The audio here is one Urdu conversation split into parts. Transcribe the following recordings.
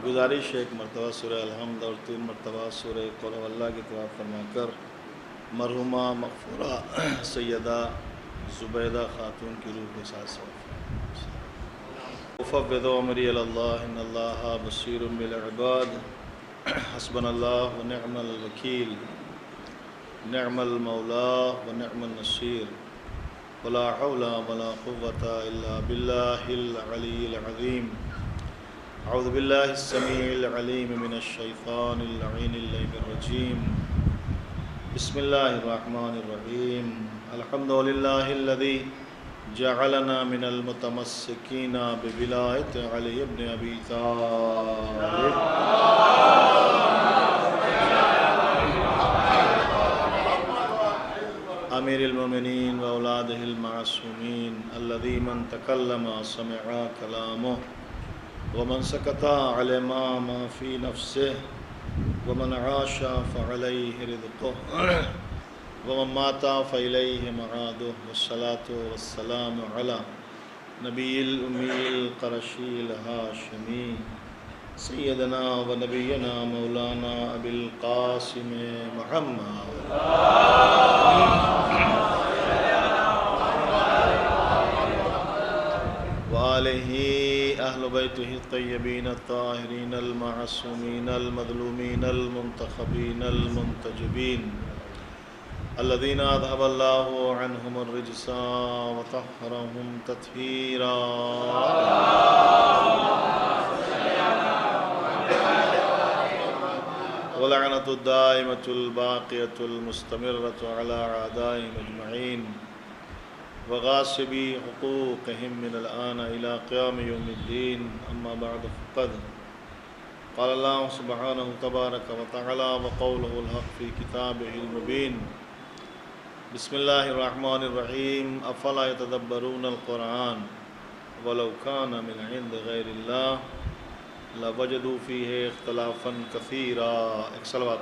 گزارش ہے ایک مرتبہ سورہ الحمد اور 3 مرتبہ سورہ قل هو اللہ کی تلاوت فرما کر مرحومہ مغفورہ سیدہ زبیدہ خاتون کی روح کے ساتھ افوض امری الی اللہ ان اللہ بصیر بالعباد حسبنا اللہ ونعم الوکیل نعم المولا ونعم النصیر ولا حول ولا قوة الا باللہ العلی العظیم اعوذ باللہ السمیع العلیم من الشیطان اللعین اللعین الرجیم بسم اللہ الرحمن الرحیم الحمد للہ الذی جعلنا من المتمسکین بولایت علی ابن ابی طالب امیر المومنین و اولادہ المعصومین الذی من تکلم سمع کلامہ ومن سکت علم ما فی نفسه ومن عاش فعلیہ رزقہ ومن مات فإلیہ معاده والصلاة والسلام علی نبی الامی القرشی الہاشمی سیدنا و نبینا مولانا ابی القاسم محمد وآلہ اہل بیتہ الطیبین الطاہرین المعصومین المظلومین المنتخبین المنتجبین الذین اذھب اللہ عنہم الرجس وطہرہم تطہیرا ولعنۃ الدائمۃ الباقیۃ المستمرۃ علی اعدائہم اجمعین وغاصبی حقوقهم من الآن إلى قیام یوم الدین اما بعد فقد قال اللہ سبحانہ تبارک وتعالی وقولہ الحق فی کتابہ المبین بسم اللہ الرحمن الرحیم افلا یتدبرون القرآن ولو کان من عند غیر اللہ لوجدوا فیہ اختلافا کثیرا ایک صلوات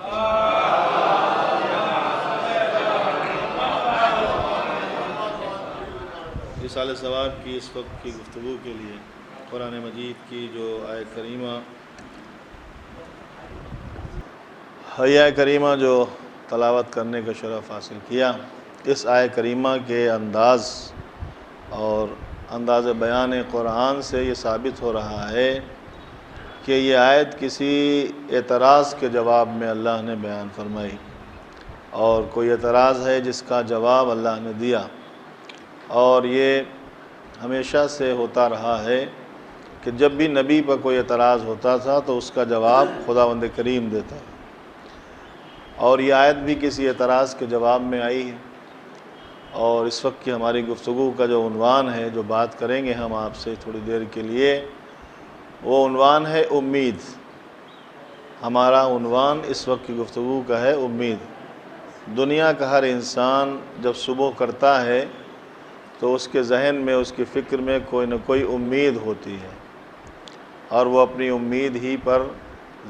رسالہ ثواب کی اس وقت کی گفتگو کے لیے قرآن مجید کی جو آیت کریمہ جو تلاوت کرنے کا شرف حاصل کیا، اس آیت کریمہ کے انداز اور انداز بیان قرآن سے یہ ثابت ہو رہا ہے کہ یہ آیت کسی اعتراض کے جواب میں اللہ نے بیان فرمائی، اور کوئی اعتراض ہے جس کا جواب اللہ نے دیا، اور یہ ہمیشہ سے ہوتا رہا ہے کہ جب بھی نبی پر کوئی اعتراض ہوتا تھا تو اس کا جواب خداوند کریم دیتا ہے، اور یہ آیت بھی کسی اعتراض کے جواب میں آئی ہے۔ اور اس وقت کی ہماری گفتگو کا جو عنوان ہے، جو بات کریں گے ہم آپ سے تھوڑی دیر کے لیے، وہ عنوان ہے امید۔ ہمارا عنوان اس وقت کی گفتگو کا ہے امید۔ دنیا کا ہر انسان جب صبح کرتا ہے تو اس کے ذہن میں، اس کی فکر میں کوئی نہ کوئی امید ہوتی ہے، اور وہ اپنی امید ہی پر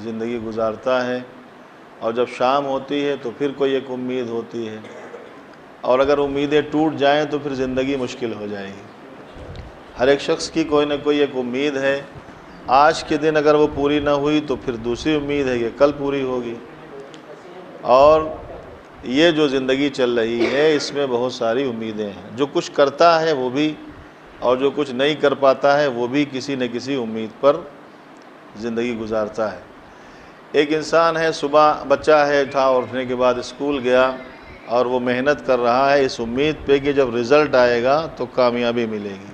زندگی گزارتا ہے، اور جب شام ہوتی ہے تو پھر کوئی ایک امید ہوتی ہے، اور اگر امیدیں ٹوٹ جائیں تو پھر زندگی مشکل ہو جائے گی۔ ہر ایک شخص کی کوئی نہ کوئی ایک امید ہے، آج کے دن اگر وہ پوری نہ ہوئی تو پھر دوسری امید ہے کہ کل پوری ہوگی، اور یہ جو زندگی چل رہی ہے اس میں بہت ساری امیدیں ہیں۔ جو کچھ کرتا ہے وہ بھی، اور جو کچھ نہیں کر پاتا ہے وہ بھی کسی نہ کسی امید پر زندگی گزارتا ہے۔ ایک انسان ہے، صبح بچہ ہے، اٹھنے کے بعد اسکول گیا اور وہ محنت کر رہا ہے اس امید پہ کہ جب رزلٹ آئے گا تو کامیابی ملے گی۔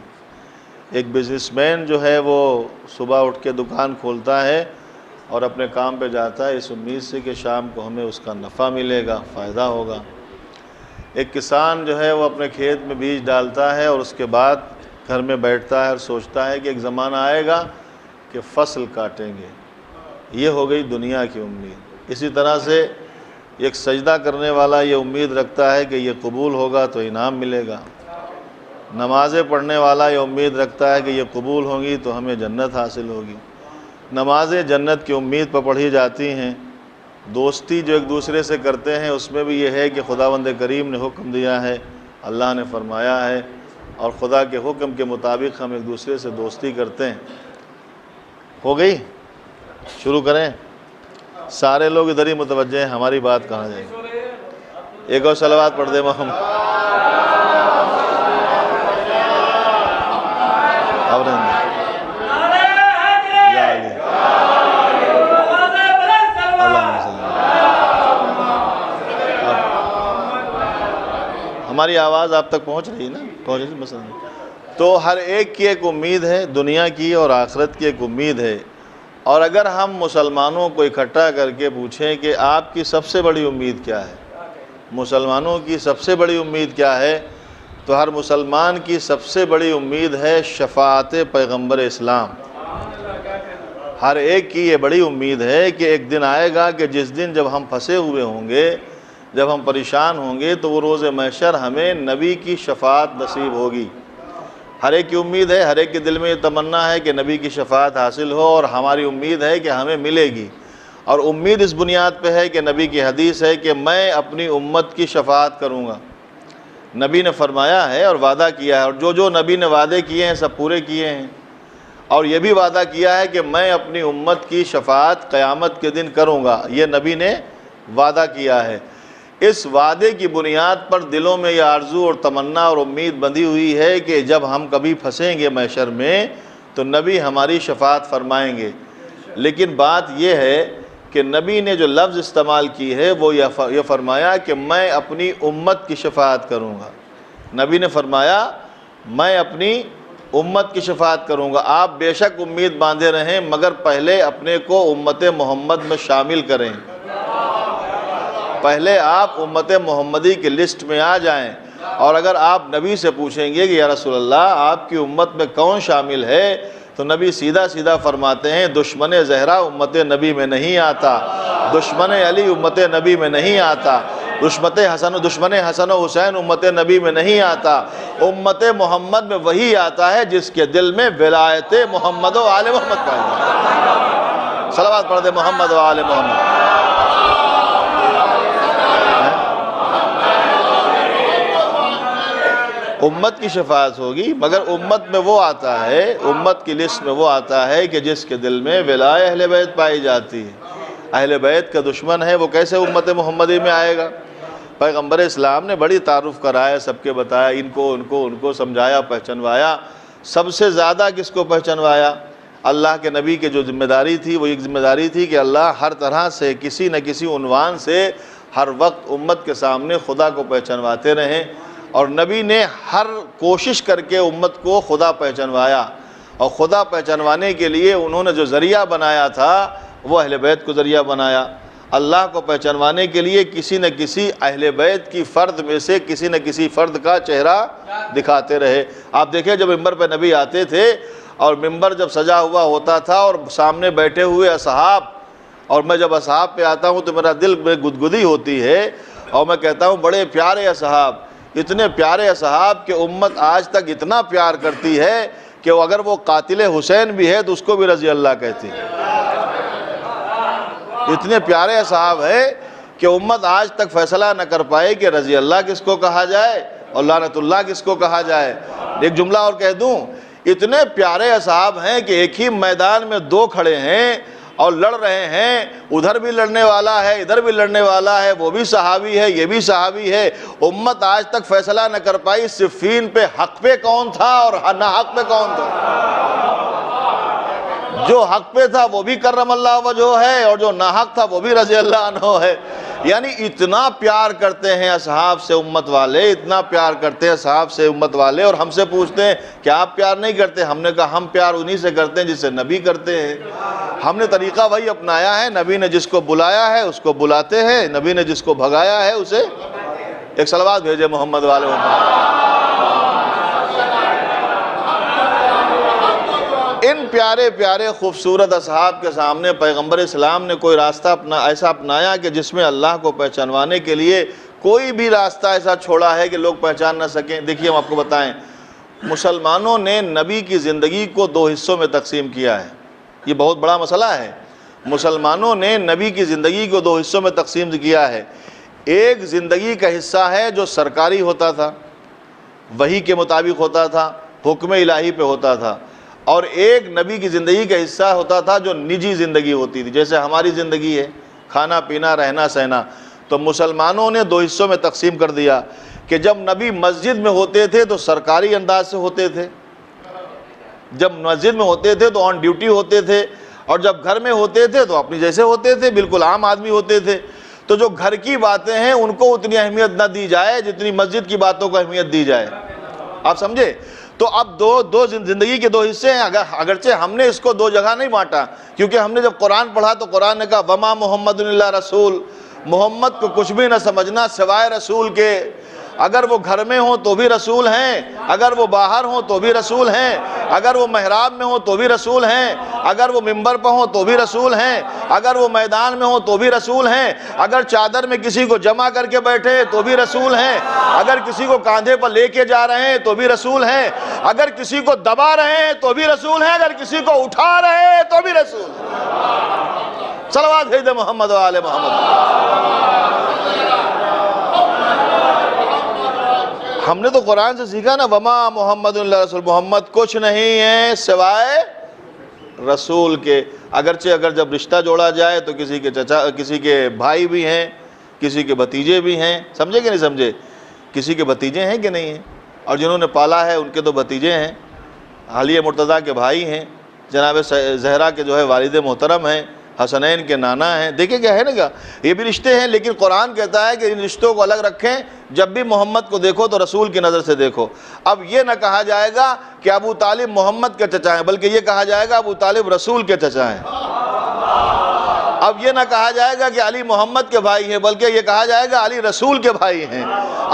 ایک بزنس مین جو ہے وہ صبح اٹھ کے دکان کھولتا ہے اور اپنے کام پہ جاتا ہے اس امید سے کہ شام کو ہمیں اس کا نفع ملے گا، فائدہ ہوگا۔ ایک کسان جو ہے وہ اپنے کھیت میں بیج ڈالتا ہے اور اس کے بعد گھر میں بیٹھتا ہے اور سوچتا ہے کہ ایک زمانہ آئے گا کہ فصل کاٹیں گے۔ یہ ہو گئی دنیا کی امید۔ اسی طرح سے ایک سجدہ کرنے والا یہ امید رکھتا ہے کہ یہ قبول ہوگا تو انعام ملے گا۔ نمازیں پڑھنے والا یہ امید رکھتا ہے کہ یہ قبول ہوں گی تو ہمیں جنت حاصل ہوگی۔ نمازیں جنت کی امید پر پڑھی جاتی ہیں۔ دوستی جو ایک دوسرے سے کرتے ہیں اس میں بھی یہ ہے کہ خداوند کریم نے حکم دیا ہے، اللہ نے فرمایا ہے، اور خدا کے حکم کے مطابق ہم ایک دوسرے سے دوستی کرتے ہیں۔ ہو گئی؟ شروع کریں؟ سارے لوگ ادھر ہی متوجہ ہیں، ہماری بات کہاں جائے گی؟ ایک اور صلوات پڑھ دے محمد۔ ہماری آواز آپ تک پہنچ رہی ہے نا؟ پہنچ رہی مثلا؟ تو ہر ایک کی ایک امید ہے، دنیا کی اور آخرت کی ایک امید ہے، اور اگر ہم مسلمانوں کو اکٹھا کر کے پوچھیں کہ آپ کی سب سے بڑی امید کیا ہے، مسلمانوں کی سب سے بڑی امید کیا ہے، تو ہر مسلمان کی سب سے بڑی امید ہے شفاعت پیغمبر اسلام۔ ہر ایک کی یہ بڑی امید ہے کہ ایک دن آئے گا کہ جس دن جب ہم پھنسے ہوئے ہوں گے، جب ہم پریشان ہوں گے، تو وہ روز محشر ہمیں نبی کی شفاعت نصیب ہوگی۔ ہر ایک کی امید ہے، ہر ایک کے دل میں یہ تمنا ہے کہ نبی کی شفاعت حاصل ہو، اور ہماری امید ہے کہ ہمیں ملے گی، اور امید اس بنیاد پہ ہے کہ نبی کی حدیث ہے کہ میں اپنی امت کی شفاعت کروں گا۔ نبی نے فرمایا ہے اور وعدہ کیا ہے، اور جو نبی نے وعدے کیے ہیں سب پورے کیے ہیں، اور یہ بھی وعدہ کیا ہے کہ میں اپنی امت کی شفاعت قیامت کے دن کروں گا، یہ نبی نے وعدہ کیا ہے۔ اس وعدے کی بنیاد پر دلوں میں یہ آرزو اور تمنا اور امید بندھی ہوئی ہے کہ جب ہم کبھی پھنسیں گے محشر میں تو نبی ہماری شفاعت فرمائیں گے۔ لیکن بات یہ ہے کہ نبی نے جو لفظ استعمال کی ہے وہ یہ فرمایا کہ میں اپنی امت کی شفاعت کروں گا۔ نبی نے فرمایا میں اپنی امت کی شفاعت کروں گا۔ آپ بے شک امید باندھے رہیں، مگر پہلے اپنے کو امت محمد میں شامل کریں، پہلے آپ امت محمدی کی لسٹ میں آ جائیں۔ اور اگر آپ نبی سے پوچھیں گے کہ یا رسول اللہ آپ کی امت میں کون شامل ہے، تو نبی سیدھا فرماتے ہیں دشمن زہرا امت نبی میں نہیں آتا، دشمن علی امت نبی میں نہیں آتا، دشمن حسن و حسین امت نبی میں نہیں آتا، امت محمد میں وہی آتا ہے جس کے دل میں ولایت محمد و آل محمد پائی جائے۔ صلوات پڑھ دے محمد و آل محمد۔ امت کی شفاعت ہوگی، مگر امت میں وہ آتا ہے، امت کی لسٹ میں وہ آتا ہے کہ جس کے دل میں ولایت اہل بیت پائی جاتی ہے۔ اہل بیت کا دشمن ہے، وہ کیسے امت محمدی میں آئے گا؟ پیغمبر اسلام نے بڑی تعارف کرایا، سب کے بتایا، ان کو سمجھایا، پہچنوایا۔ سب سے زیادہ کس کو پہچنوایا؟ اللہ کے نبی کی جو ذمہ داری تھی وہ ایک ذمہ داری تھی کہ اللہ ہر طرح سے کسی نہ کسی عنوان سے ہر وقت امت کے سامنے خدا کو پہچنواتے رہیں، اور نبی نے ہر کوشش کر کے امت کو خدا پہچنوایا، اور خدا پہچنوانے کے لیے انہوں نے جو ذریعہ بنایا تھا وہ اہل بیت کو ذریعہ بنایا۔ اللہ کو پہچنوانے کے لیے کسی نہ کسی اہل بیت کی فرد میں سے کسی نہ کسی فرد کا چہرہ دکھاتے رہے۔ آپ دیکھیں جب ممبر پہ نبی آتے تھے اور ممبر جب سجا ہوا ہوتا تھا اور سامنے بیٹھے ہوئے اصحاب، اور میں جب اصحاب پہ آتا ہوں تو میرا دل میں گدگدی ہوتی ہے، اور میں کہتا ہوں بڑے پیارے اصحاب، اتنے پیارے اصحاب کہ امت آج تک اتنا پیار کرتی ہے کہ اگر وہ قاتل حسین بھی ہے تو اس کو بھی رضی اللہ کہتی ہے۔ اتنے پیارے اصحاب ہیں کہ امت آج تک فیصلہ نہ کر پائے کہ رضی اللہ کس کو کہا جائے اور لعنت اللہ کس کو کہا جائے۔ ایک جملہ اور کہہ دوں، اتنے پیارے اصحاب ہیں کہ ایک ہی میدان میں دو کھڑے ہیں اور لڑ رہے ہیں، ادھر بھی لڑنے والا ہے ادھر بھی لڑنے والا ہے، وہ بھی صحابی ہے یہ بھی صحابی ہے۔ امت آج تک فیصلہ نہ کر پائی صفین پہ حق پہ کون تھا اور نہ حق پہ کون تھا۔ جو حق پہ تھا وہ بھی کرم اللہ وجہہ ہے، اور جو ناحق تھا وہ بھی رضی اللہ عنہ ہے۔ یعنی اتنا پیار کرتے ہیں اصحاب سے امت والے، اتنا پیار کرتے ہیں اصحاب سے امت والے، اور ہم سے پوچھتے ہیں کہ آپ پیار نہیں کرتے؟ ہم نے کہا ہم پیار انہی سے کرتے ہیں جس سے نبی کرتے ہیں۔ ہم نے طریقہ وہی اپنایا ہے، نبی نے جس کو بلایا ہے اس کو بلاتے ہیں، نبی نے جس کو بھگایا ہے اسے ایک صلوات بھیجے محمد والے محمد۔ ان پیارے پیارے خوبصورت اصحاب کے سامنے پیغمبر اسلام نے کوئی راستہ ایسا اپنایا کہ جس میں اللہ کو پہچانوانے کے لیے کوئی بھی راستہ ایسا چھوڑا ہے کہ لوگ پہچان نہ سکیں۔ دیکھیے ہم آپ کو بتائیں، مسلمانوں نے نبی کی زندگی کو دو حصوں میں تقسیم کیا ہے، یہ بہت بڑا مسئلہ ہے۔ مسلمانوں نے نبی کی زندگی کو دو حصوں میں تقسیم کیا ہے۔ ایک زندگی کا حصہ ہے جو سرکاری ہوتا تھا، وحی کے مطابق ہوتا تھا، حکم الہی پہ ہوتا تھا، اور ایک نبی کی زندگی کا حصہ ہوتا تھا جو نجی زندگی ہوتی تھی، جیسے ہماری زندگی ہے، کھانا پینا رہنا سہنا۔ تو مسلمانوں نے دو حصوں میں تقسیم کر دیا کہ جب نبی مسجد میں ہوتے تھے تو سرکاری انداز سے ہوتے تھے، جب مسجد میں ہوتے تھے تو آن ڈیوٹی ہوتے تھے، اور جب گھر میں ہوتے تھے تو اپنی جیسے ہوتے تھے، بالکل عام آدمی ہوتے تھے۔ تو جو گھر کی باتیں ہیں ان کو اتنی اہمیت نہ دی جائے جتنی مسجد کی باتوں کو اہمیت دی جائے، آپ سمجھے؟ تو اب دو زندگی کے دو حصے ہیں، اگرچہ ہم نے اس کو دو جگہ نہیں بانٹا، کیونکہ ہم نے جب قرآن پڑھا تو قرآن نے کہا وما محمد الا رسول، محمد کو کچھ بھی نہ سمجھنا سوائے رسول کے، اگر وہ گھر میں ہوں تو بھی رسول ہیں، اگر وہ باہر ہوں تو بھی رسول ہیں، اگر وہ محراب میں ہوں تو بھی رسول ہیں، اگر وہ منبر پر ہوں تو بھی رسول ہیں، اگر وہ میدان میں ہوں تو بھی رسول ہیں، اگر چادر میں کسی کو جمع کر کے بیٹھے تو بھی رسول ہیں، اگر کسی کو کاندھے پر لے کے جا رہے ہیں تو بھی رسول ہیں، اگر کسی کو دبا رہے ہیں تو بھی رسول ہیں، اگر کسی کو اٹھا رہے ہیں تو بھی رسول ہیں۔ صلوات بھیج دے محمد و آل محمد۔ ہم نے تو قرآن سے سیکھا نا وما محمد اللہ رسول، محمد کچھ نہیں ہے سوائے رسول کے۔ اگرچہ اگر جب رشتہ جوڑا جائے تو کسی کے چچا، کسی کے بھائی بھی ہیں، کسی کے بھتیجے بھی ہیں، سمجھے کہ نہیں سمجھے؟ کسی کے بھتیجے ہیں کہ نہیں ہیں؟ اور جنہوں نے پالا ہے ان کے تو بھتیجے ہیں، علی مرتضیٰ کے بھائی ہیں، جناب زہرا کے جو ہے والد محترم ہیں، حسنین کے نانا ہیں، دیکھیں کیا ہے نا، کیا یہ بھی رشتے ہیں۔ لیکن قرآن کہتا ہے کہ ان رشتوں کو الگ رکھیں، جب بھی محمد کو دیکھو تو رسول کی نظر سے دیکھو۔ اب یہ نہ کہا جائے گا کہ ابو طالب محمد کے چچا ہیں، بلکہ یہ کہا جائے گا ابو طالب رسول کے چچا ہیں۔ اب یہ نہ کہا جائے گا کہ علی محمد کے بھائی ہیں، بلکہ یہ کہا جائے گا علی رسول کے بھائی ہیں۔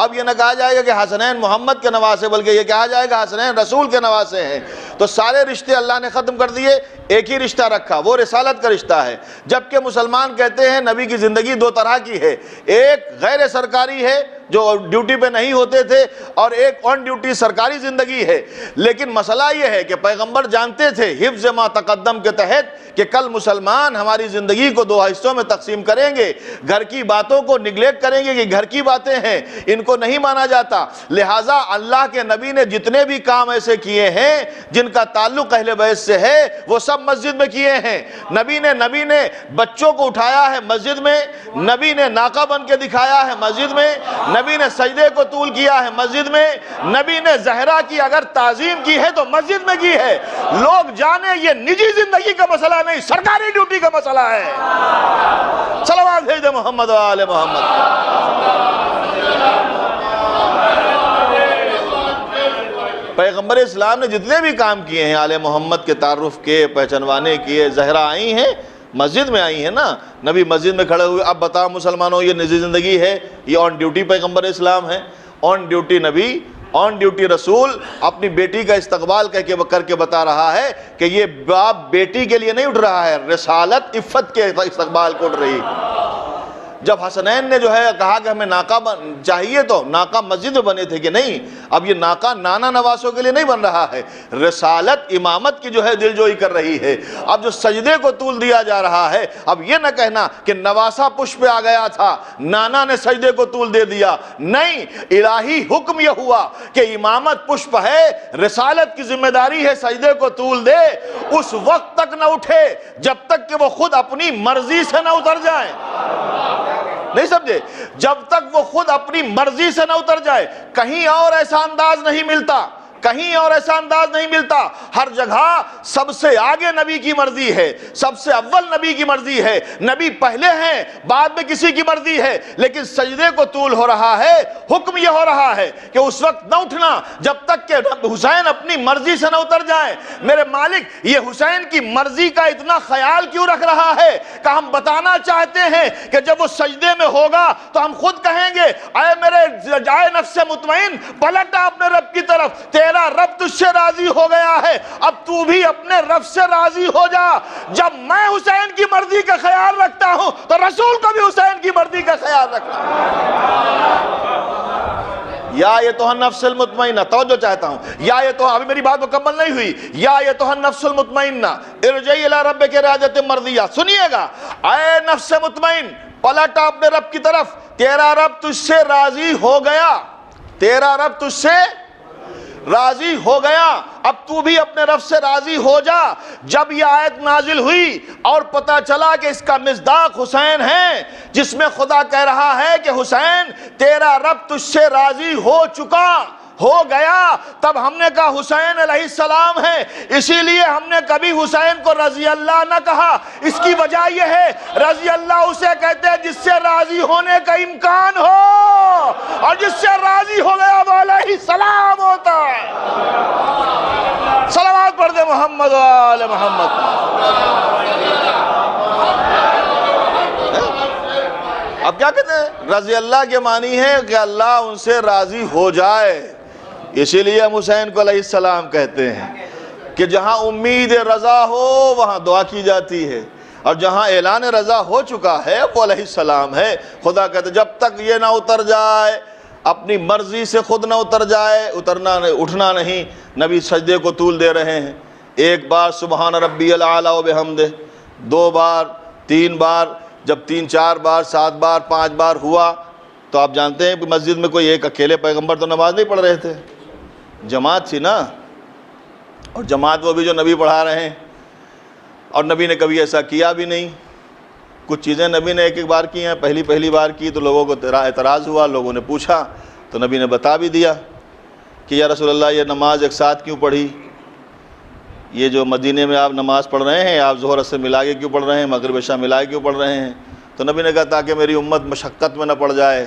اب یہ نہ کہا جائے گا کہ حسنین محمد کے نواسے، بلکہ یہ کہا جائے گا حسنین رسول کے نواسے ہیں۔ تو سارے رشتے اللہ نے ختم کر دیے، ایک ہی رشتہ رکھا، وہ رسالت کا رشتہ ہے۔ جبکہ مسلمان کہتے ہیں نبی کی زندگی دو طرح کی ہے، ایک غیر سرکاری ہے جو ڈیوٹی پہ نہیں ہوتے تھے، اور ایک آن ڈیوٹی سرکاری زندگی ہے۔ لیکن مسئلہ یہ ہے کہ پیغمبر جانتے تھے حفظ ما تقدم کے تحت کہ کل مسلمان ہماری زندگی کو دو حصوں میں تقسیم کریں گے، گھر کی باتوں کو نگلیکٹ کریں گے کہ گھر کی باتیں ہیں، ان کو نہیں مانا جاتا۔ لہٰذا اللہ کے نبی نے جتنے بھی کام ایسے کیے ہیں جن کا تعلق اہل بیت سے ہے وہ سب مسجد میں کیے ہیں۔ نبی نے بچوں کو اٹھایا ہے مسجد میں، نبی نے ناقہ بن کے دکھایا ہے مسجد میں، نبی نے سجدے کو طول کیا ہے مسجد میں، نبی نے زہرا کی اگر تعظیم کی ہے تو مسجد میں کی ہے۔ لوگ جانے یہ نجی زندگی کا مسئلہ نہیں، سرکاری ڈیوٹی کا مسئلہ ہے۔ صلوات بھیج دے محمد و آل محمد۔ پیغمبر اسلام نے جتنے بھی کام کیے ہیں آل محمد کے تعارف کے، پہچانوانے کیے، زہرا آئی ہیں مسجد میں آئی ہیں نا، نبی مسجد میں کھڑے ہوئے۔ اب بتاؤ مسلمانوں یہ نجی زندگی ہے، یہ آن ڈیوٹی پیغمبر اسلام ہے، آن ڈیوٹی نبی، آن ڈیوٹی رسول اپنی بیٹی کا استقبال کر کے بتا رہا ہے کہ یہ باپ بیٹی کے لیے نہیں اٹھ رہا ہے، رسالت عفت کے استقبال کو اٹھ رہی۔ جب حسنین نے جو ہے کہا کہ ہمیں ناقہ چاہیے تو ناقہ مسجد میں بنے تھے کہ نہیں، اب یہ ناقہ نانا نواسوں کے لیے نہیں بن رہا ہے، رسالت امامت کی جو ہے دل جوئی کر رہی ہے۔ اب جو سجدے کو طول دیا جا رہا ہے، اب یہ نہ کہنا کہ نواسہ پشپ پہ آ گیا تھا، نانا نے سجدے کو طول دے دیا، نہیں، الہی حکم یہ ہوا کہ امامت پشپ ہے، رسالت کی ذمہ داری ہے سجدے کو طول دے، اس وقت تک نہ اٹھے جب تک کہ وہ خود اپنی مرضی سے نہ اتر جائیں۔ نہیں سمجھے؟ جب تک وہ خود اپنی مرضی سے نہ اتر جائے، کہیں اور ایسا انداز نہیں ملتا، کہیں اور ایسا انداز نہیں ملتا۔ ہر جگہ سب سے آگے نبی کی مرضی ہے، سب سے اول نبی کی مرضی ہے، نبی پہلے ہیں، بعد میں کسی کی مرضی ہے۔ لیکن سجدے کو طول ہو رہا ہے، حکم یہ ہو رہا ہے کہ اس وقت نہ اٹھنا جب تک کہ حسین اپنی مرضی سے نہ اتر جائیں۔ میرے مالک یہ حسین کی مرضی کا اتنا خیال کیوں رکھ رہا ہے کہ ہم بتانا چاہتے ہیں کہ جب وہ سجدے میں ہوگا تو ہم خود کہیں گے اے میرے اے نفس مطمئن، پلٹ اپنے رب کی طرف، تیرا رب تجھ سے راضی ہو گیا ہے، اب تو بھی اپنے رب سے راضی ہو جا۔ جب میں حسین کی مرضی کا خیال رکھتا ہوں تو رسول کو بھی حسین کی مرضی کا خیال رکھنا۔ یا ایتھا النفس المطمئنہ، توجہ چاہتا ہوں، یا ایتھا، ابھی میری بات مکمل نہیں ہوئی، یا ایتھا النفس المطمئنہ ارجعی الی ربک راضیۃ مرضیہ، سنیے گا، اے نفس مطمئن پلٹ اپنے رب کی طرف، تیرا رب تجھ سے راضی ہو گیا، تیرا رب تجھ سے راضی ہو گیا، اب تو بھی اپنے رب سے راضی ہو جا۔ جب یہ آیت نازل ہوئی اور پتہ چلا کہ اس کا مصداق حسین ہے، جس میں خدا کہہ رہا ہے کہ حسین تیرا رب تجھ سے راضی ہو چکا، ہو گیا، تب ہم نے کہا حسین علیہ السلام ہے۔ اسی لیے ہم نے کبھی حسین کو رضی اللہ نہ کہا، اس کی وجہ یہ ہے رضی اللہ اسے کہتے ہیں جس سے راضی ہونے کا امکان ہو، اور جس سے راضی ہو گیا وہ علیہ السلام ہوتا ہے۔ صلوات پڑھ دے محمد و آل محمد۔ اب کیا کہتے ہیں؟ رضی اللہ کے معنی ہے کہ اللہ ان سے راضی ہو جائے۔ اسی لیے ہم حسین کو علیہ السلام کہتے ہیں کہ جہاں امید رضا ہو وہاں دعا کی جاتی ہے، اور جہاں اعلان رضا ہو چکا ہے وہ علیہ السلام ہے۔ خدا کہتے جب تک یہ نہ اتر جائے، اپنی مرضی سے خود نہ اتر جائے، اٹھنا نہیں۔ نبی سجدے کو طول دے رہے ہیں، ایک بار سبحان ربی العالی و بحمدہ، 2 بار، 3 بار، جب 3 4 بار 7 بار 5 بار ہوا تو آپ جانتے ہیں کہ مسجد میں کوئی ایک اکیلے پیغمبر تو نماز نہیں پڑھ رہے تھے، جماعت تھی نا، اور جماعت وہ بھی جو نبی پڑھا رہے ہیں، اور نبی نے کبھی ایسا کیا بھی نہیں۔ کچھ چیزیں نبی نے ایک بار کی ہیں، پہلی بار کی تو لوگوں کو اعتراض ہوا، لوگوں نے پوچھا تو نبی نے بتا بھی دیا کہ یا رسول اللہ یہ نماز ایک ساتھ کیوں پڑھی؟ یہ جو مدینے میں آپ نماز پڑھ رہے ہیں، آپ ظہر اثر ملا کے کیوں پڑھ رہے ہیں، مغرب عشاء ملا کے کیوں پڑھ رہے ہیں؟ تو نبی نے کہا تاکہ میری امت مشقت میں نہ پڑ جائے،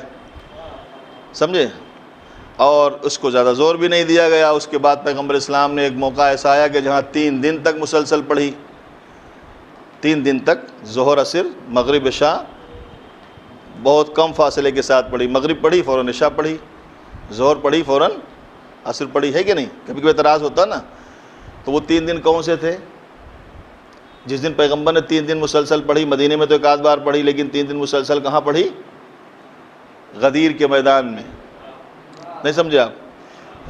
سمجھے؟ اور اس کو زیادہ زور بھی نہیں دیا گیا۔ اس کے بعد پیغمبر اسلام نے ایک موقع ایسا آیا کہ جہاں 3 دن تک مسلسل پڑھی، 3 دن تک ظہر اثر مغرب عشاء بہت کم فاصلے کے ساتھ پڑھی، مغرب پڑھی فوراً عشاء پڑھی، ظہر پڑھی فوراً عصر پڑھی، ہے کہ نہیں؟ کبھی کبھی اعتراض ہوتا نا۔ تو وہ 3 دن کون سے تھے؟ جس دن پیغمبر نے 3 دن مسلسل پڑھی، مدینے میں تو ایک آدھ بار پڑھی، لیکن 3 دن مسلسل کہاں پڑھی؟ غدیر کے میدان میں، نہیں سمجھے آپ؟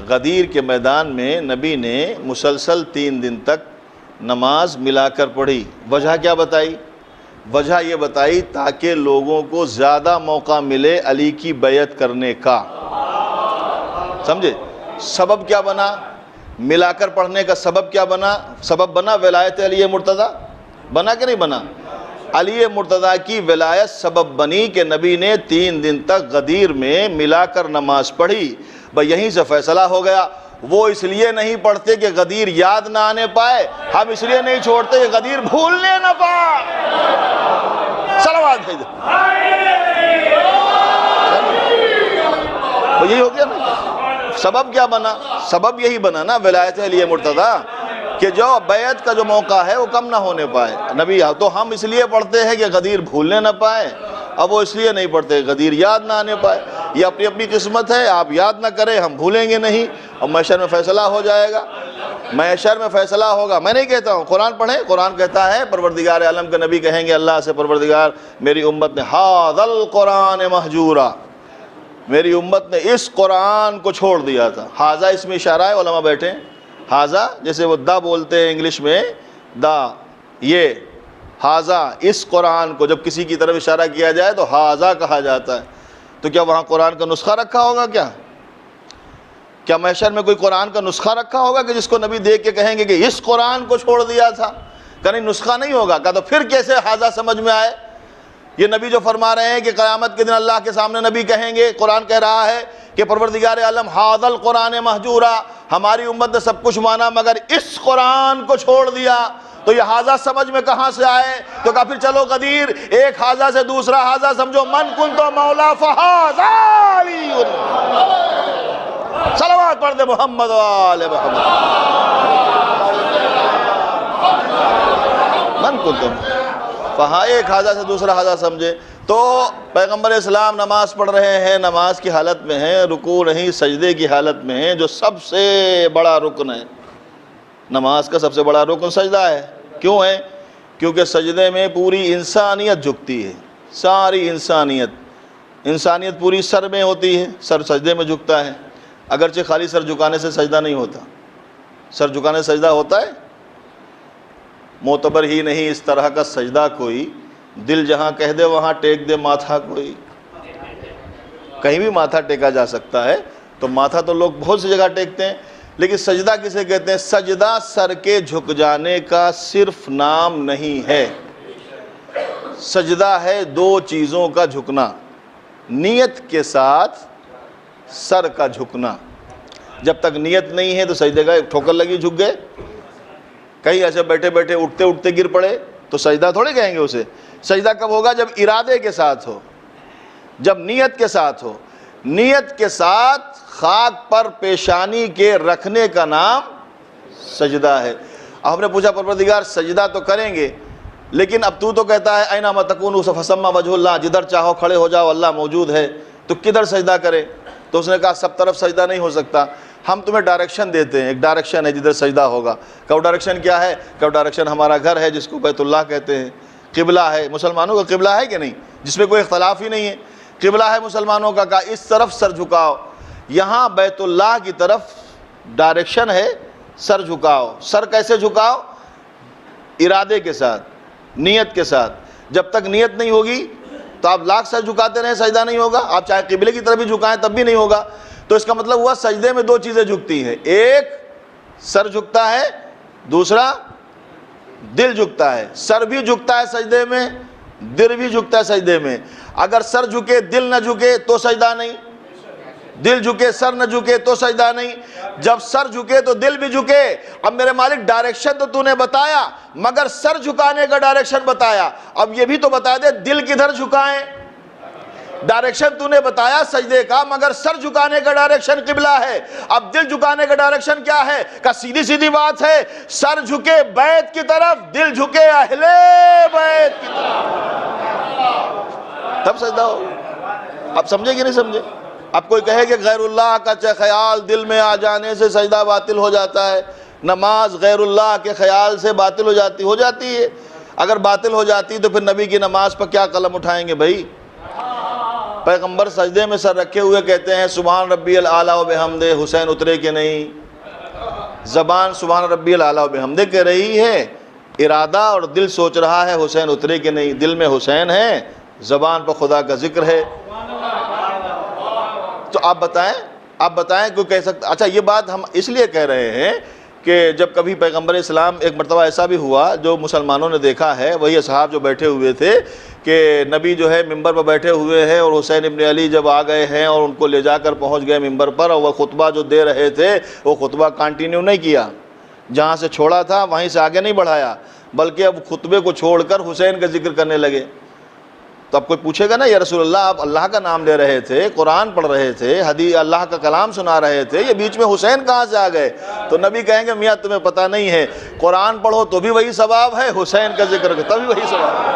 غدیر کے میدان میں نبی نے مسلسل 3 دن تک نماز ملا کر پڑھی۔ وجہ کیا بتائی؟ وجہ یہ بتائی تاکہ لوگوں کو زیادہ موقع ملے علی کی بیعت کرنے کا، سمجھے؟ سبب کیا بنا؟ ملا کر پڑھنے کا سبب کیا بنا؟ سبب بنا ولایت علی مرتضیٰ، بنا کہ نہیں بنا؟ علی مرتضیٰ کی ولایت سبب بنی کہ نبی نے 3 دن تک غدیر میں ملا کر نماز پڑھی۔ بھئی یہیں سے فیصلہ ہو گیا۔ وہ اس لیے نہیں پڑھتے کہ غدیر یاد نہ آنے پائے، ہم اس لیے نہیں چھوڑتے کہ غدیر بھولنے نہ پائے۔ صلوات بھیجو، یہی ہو گیا نا۔ سبب کیا بنا؟ سبب یہی بنا نا ولایت علی مرتضیٰ، کہ جو بیعت کا جو موقع ہے وہ کم نہ ہونے پائے۔ نبی تو ہم اس لیے پڑھتے ہیں کہ غدیر بھولنے نہ پائے، اب وہ اس لیے نہیں پڑھتے غدیر یاد نہ آنے پائے۔ یہ اپنی اپنی قسمت ہے، آپ یاد نہ کریں، ہم بھولیں گے نہیں، اور محشر میں فیصلہ ہو جائے گا، محشر میں فیصلہ ہوگا۔ میں نہیں کہتا ہوں، قرآن پڑھیں، قرآن کہتا ہے، پروردگار عالم کے نبی کہیں گے اللہ سے، پروردگار میری امت نے ھذا القرآن مہجورا، میری امت نے اس قرآن کو چھوڑ دیا تھا۔ ھذا اس میں اشارہ ہے، علماء بیٹھے ہیں، ھذا جیسے وہ دا بولتے ہیں انگلش میں، دا، یہ ھذا اس قرآن کو جب کسی کی طرف اشارہ کیا جائے تو ھذا کہا جاتا ہے۔ تو کیا وہاں قرآن کا نسخہ رکھا ہوگا؟ کیا محشر میں کوئی قرآن کا نسخہ رکھا ہوگا کہ جس کو نبی دیکھ کے کہیں گے کہ اس قرآن کو چھوڑ دیا تھا؟ کہیں نسخہ نہیں ہوگا۔ کہا تو پھر کیسے ھذا سمجھ میں آئے؟ یہ نبی جو فرما رہے ہیں کہ قیامت کے دن اللہ کے سامنے نبی کہیں گے، قرآن کہہ رہا ہے کہ پروردگار عالم ھذا القرآن مہجورا، ہماری امت نے سب کچھ مانا مگر اس قرآن کو چھوڑ دیا، تو یہ ھذا سمجھ میں کہاں سے آئے؟ تو کہا پھر چلو غدیر، ایک ھذا سے دوسرا ھذا سمجھو، من کنت مولا فھذا علی۔ صلوات پڑھ دے محمد و آل محمد۔ من کنت، وہاں ایک ھذا سے دوسرا ھذا سمجھے۔ تو پیغمبر اسلام نماز پڑھ رہے ہیں، نماز کی حالت میں ہیں، رکوع نہیں سجدے کی حالت میں ہیں، جو سب سے بڑا رکن ہے، نماز کا سب سے بڑا رکن سجدہ ہے۔ کیوں ہے؟ کیونکہ سجدے میں پوری انسانیت جھکتی ہے، ساری انسانیت پوری سر میں ہوتی ہے، سر سجدے میں جھکتا ہے۔ اگرچہ خالی سر جھکانے سے سجدہ نہیں ہوتا، سر جھکانے سے سجدہ ہوتا ہے، معتبر ہی نہیں اس طرح کا سجدہ کوئی، دل جہاں کہہ دے وہاں ٹیک دے ماتھا، کوئی کہیں بھی ماتھا ٹیکا جا سکتا ہے۔ تو ماتھا تو لوگ بہت سی جگہ ٹیکتے ہیں، لیکن سجدہ کسے کہتے ہیں؟ سجدہ سر کے جھک جانے کا صرف نام نہیں ہے، سجدہ ہے دو چیزوں کا جھکنا، نیت کے ساتھ سر کا جھکنا۔ جب تک نیت نہیں ہے تو سجدے کا ایک ٹھوکر لگی جھک گئے، کہیں ایسے بیٹھے بیٹھے اٹھتے اٹھتے گر پڑے تو سجدہ تھوڑے کہیں گے اسے۔ سجدہ کب ہوگا؟ جب ارادے کے ساتھ ہو، جب نیت کے ساتھ ہو۔ نیت کے ساتھ خاک پر پیشانی کے رکھنے کا نام سجدہ ہے۔ اب ہم نے پوچھا پروردگار سجدہ تو کریں گے لیکن اب تو کہتا ہے اینما تکونوا فثم وجہ اللہ، جدھر چاہو کھڑے ہو جاؤ اللہ موجود ہے، تو کدھر سجدہ کرے؟ تو اس نے کہا سب طرف سجدہ نہیں ہو سکتا، ہم تمہیں ڈائریکشن دیتے ہیں، ایک ڈائریکشن ہے جدھر سجدہ ہوگا۔ کہ ڈائریکشن کیا ہے؟ کہ ڈائریکشن ہمارا گھر ہے جس کو بیت اللہ کہتے ہیں، قبلہ ہے مسلمانوں کا، قبلہ ہے کہ نہیں؟ جس میں کوئی اختلاف ہی نہیں ہے، قبلہ ہے مسلمانوں کا، کہ اس طرف سر جھکاؤ، یہاں بیت اللہ کی طرف ڈائریکشن ہے سر جھکاؤ۔ سر کیسے جھکاؤ؟ ارادے کے ساتھ، نیت کے ساتھ۔ جب تک نیت نہیں ہوگی تو آپ لاکھ سر جھکاتے رہیں سجدہ نہیں ہوگا، آپ چاہے قبلے کی طرف بھی جھکائیں تب بھی نہیں ہوگا۔ تو اس کا مطلب ہوا سجدے میں دو چیزیں جھکتی ہیں، ایک سر جھکتا ہے، دوسرا دل جھکتا ہے۔ سر بھی جھکتا ہے سجدے میں، دل بھی جھکتا ہے سجدے میں۔ اگر سر جھکے دل نہ جھکے تو سجدہ نہیں، دل جھکے سر نہ جھکے تو سجدہ نہیں۔ جب سر جھکے تو دل بھی جھکے۔ اب میرے مالک ڈائریکشن تو نے بتایا مگر سر جھکانے کا ڈائریکشن بتایا، اب یہ بھی تو بتا دے دل کدھر جھکائیں۔ ڈائریکشن نے بتایا سجدے کا مگر سر جھکانے کا ڈائریکشن قبلہ ہے، اب دل جھکانے کا ڈائریکشن کیا ہے؟ کہ سیدھی سیدھی بات ہے، سر جھکے بیت کی طرف، دل جھکے اہل بیت کی طرف، تب سجدہ ہو۔ اب سمجھے کہ نہیں سمجھے؟ اب کوئی کہے کہ غیر اللہ کا خیال دل میں آ جانے سے سجدہ باطل ہو جاتا ہے، نماز غیر اللہ کے خیال سے باطل ہو جاتی ہے۔ اگر باطل ہو جاتی تو پھر نبی کی نماز پر کیا قلم اٹھائیں گے بھائی؟ پیغمبر سجدے میں سر رکھے ہوئے کہتے ہیں سبحان ربی الاعلیٰ و بحمدہ، حسین اترے کہ نہیں؟ زبان سبحان ربی الاعلیٰ و بحمدہ کہہ رہی ہے، ارادہ اور دل سوچ رہا ہے حسین اترے کہ نہیں۔ دل میں حسین ہے، زبان پر خدا کا ذکر ہے۔ تو آپ بتائیں کوئی کہہ سکتا؟ اچھا یہ بات ہم اس لیے کہہ رہے ہیں کہ جب کبھی پیغمبر اسلام، ایک مرتبہ ایسا بھی ہوا جو مسلمانوں نے دیکھا ہے، وہی اصحاب جو بیٹھے ہوئے تھے کہ نبی جو ہے ممبر پر بیٹھے ہوئے ہیں اور حسین ابن علی جب آ گئے ہیں اور ان کو لے جا کر پہنچ گئے ممبر پر، اور وہ خطبہ جو دے رہے تھے وہ خطبہ کنٹینیو نہیں کیا، جہاں سے چھوڑا تھا وہیں سے آگے نہیں بڑھایا، بلکہ اب خطبے کو چھوڑ کر حسین کا ذکر کرنے لگے۔ تو اب کوئی پوچھے گا نا یا رسول اللہ آپ اللہ کا نام لے رہے تھے، قرآن پڑھ رہے تھے، حدیث اللہ کا کلام سنا رہے تھے، یہ بیچ میں حسین کہاں سے آ گئے؟ تو نبی کہیں گے میاں تمہیں پتہ نہیں ہے، قرآن پڑھو تو بھی وہی ثواب ہے، حسین کا ذکر کرو تب بھی وہی ثواب ہے۔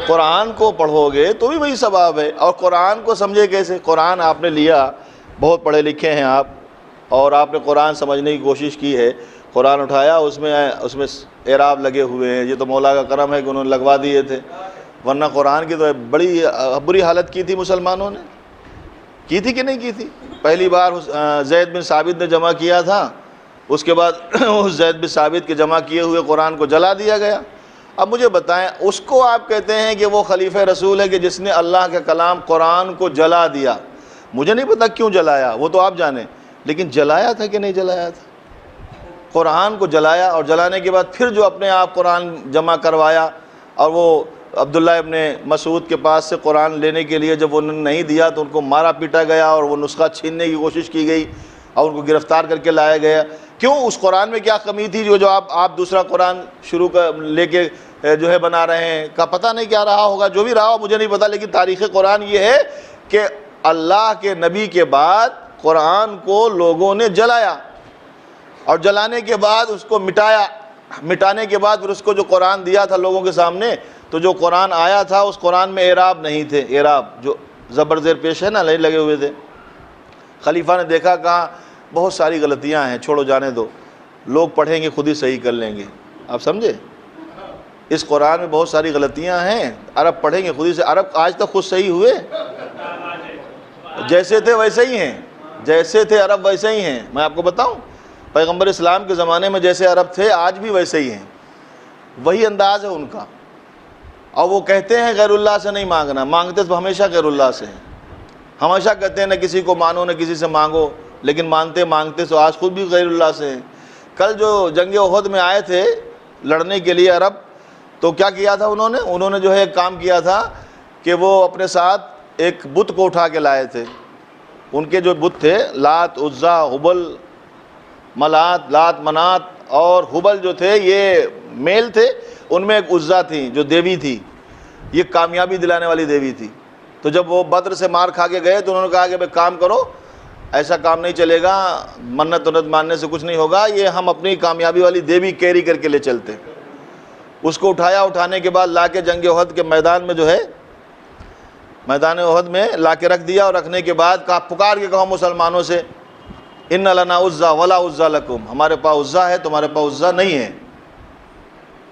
قرآن کو پڑھو گے تو بھی وہی ثواب ہے۔ اور قرآن کو سمجھے کیسے؟ قرآن آپ نے لیا، بہت پڑھے لکھے ہیں آپ، اور آپ نے قرآن سمجھنے کی کوشش کی ہے، قرآن اٹھایا، اس میں اعراب لگے ہوئے ہیں، یہ تو مولا کا کرم ہے کہ انہوں نے لگوا دیے تھے، ورنہ قرآن کی تو بڑی بری حالت کی تھی مسلمانوں نے، کی تھی کہ نہیں کی تھی؟ پہلی بار زید بن ثابت نے جمع کیا تھا، اس کے بعد اس زید بن ثابت کے جمع کیے ہوئے قرآن کو جلا دیا گیا۔ اب مجھے بتائیں اس کو آپ کہتے ہیں کہ وہ خلیفہ رسول ہے کہ جس نے اللہ کا کلام قرآن کو جلا دیا؟ مجھے نہیں پتا کیوں جلایا، وہ تو آپ جانیں، لیکن جلایا تھا کہ نہیں جلایا تھا؟ قرآن کو جلایا، اور جلانے کے بعد پھر جو اپنے آپ قرآن جمع کروایا، اور وہ عبداللہ ابن مسعود کے پاس سے قرآن لینے کے لیے جب انہوں نے نہیں دیا تو ان کو مارا پیٹا گیا اور وہ نسخہ چھیننے کی کوشش کی گئی اور ان کو گرفتار کر کے لایا گیا۔ کیوں؟ اس قرآن میں کیا کمی تھی جو آپ دوسرا قرآن شروع لے کے جو ہے بنا رہے ہیں؟ کا پتہ نہیں کیا رہا ہوگا، جو بھی رہا ہو مجھے نہیں پتا، لیکن تاریخ قرآن یہ ہے کہ اللہ کے نبی کے بعد قرآن کو لوگوں نے جلایا، اور جلانے کے بعد اس کو مٹایا، مٹانے کے بعد پھر اس کو جو قرآن دیا تھا لوگوں کے سامنے، تو جو قرآن آیا تھا اس قرآن میں اعراب نہیں تھے، اعراب جو زبر زیر پیش ہے نا لگے ہوئے تھے۔ خلیفہ نے دیکھا، کہا بہت ساری غلطیاں ہیں، چھوڑو جانے دو، لوگ پڑھیں گے خود ہی صحیح کر لیں گے۔ آپ سمجھے؟ اس قرآن میں بہت ساری غلطیاں ہیں، عرب پڑھیں گے خود ہی سے۔ عرب آج تک خود صحیح ہوئے؟ جیسے تھے ویسے ہی ہیں، جیسے تھے عرب ویسے ہی ہیں۔ میں آپ کو بتاؤں پیغمبر اسلام کے زمانے میں جیسے عرب تھے آج بھی ویسے ہی ہیں، وہی انداز ہے ان کا۔ اور وہ کہتے ہیں غیر اللہ سے نہیں مانگنا، مانگتے تو ہمیشہ غیر اللہ سے ہیں، ہمیشہ کہتے ہیں نہ کسی کو مانو نہ کسی سے مانگو، لیکن مانتے مانگتے تو آج خود بھی غیر اللہ سے ہیں۔ کل جو جنگ احد میں آئے تھے لڑنے کے لیے عرب، تو کیا کیا تھا انہوں نے جو ہے ایک کام کیا تھا کہ وہ اپنے ساتھ ایک بت کو اٹھا کے لائے تھے۔ ان کے جو بت تھے لات، عزا، حبل، ملات، لات، منات اور حبل جو تھے یہ میل تھے، ان میں ایک عزا تھی جو دیوی تھی، یہ کامیابی دلانے والی دیوی تھی۔ تو جب وہ بدر سے مار کھا کے گئے تو انہوں نے کہا کہ بھئی کام کرو، ایسا کام نہیں چلے گا، منت ونت ماننے سے کچھ نہیں ہوگا، یہ ہم اپنی کامیابی والی دیوی کیری کر کے لے چلتے۔ اس کو اٹھایا، اٹھانے کے بعد لا کے جنگ احد کے میدان میں جو ہے میدان احد میں لا کے رکھ دیا، اور رکھنے کے بعد کہا پکار کے کہو مسلمانوں سے ان لنا عزا ولا عزا لکم، ہمارے پاس عزا ہے تمہارے پاس عزا نہیں ہے۔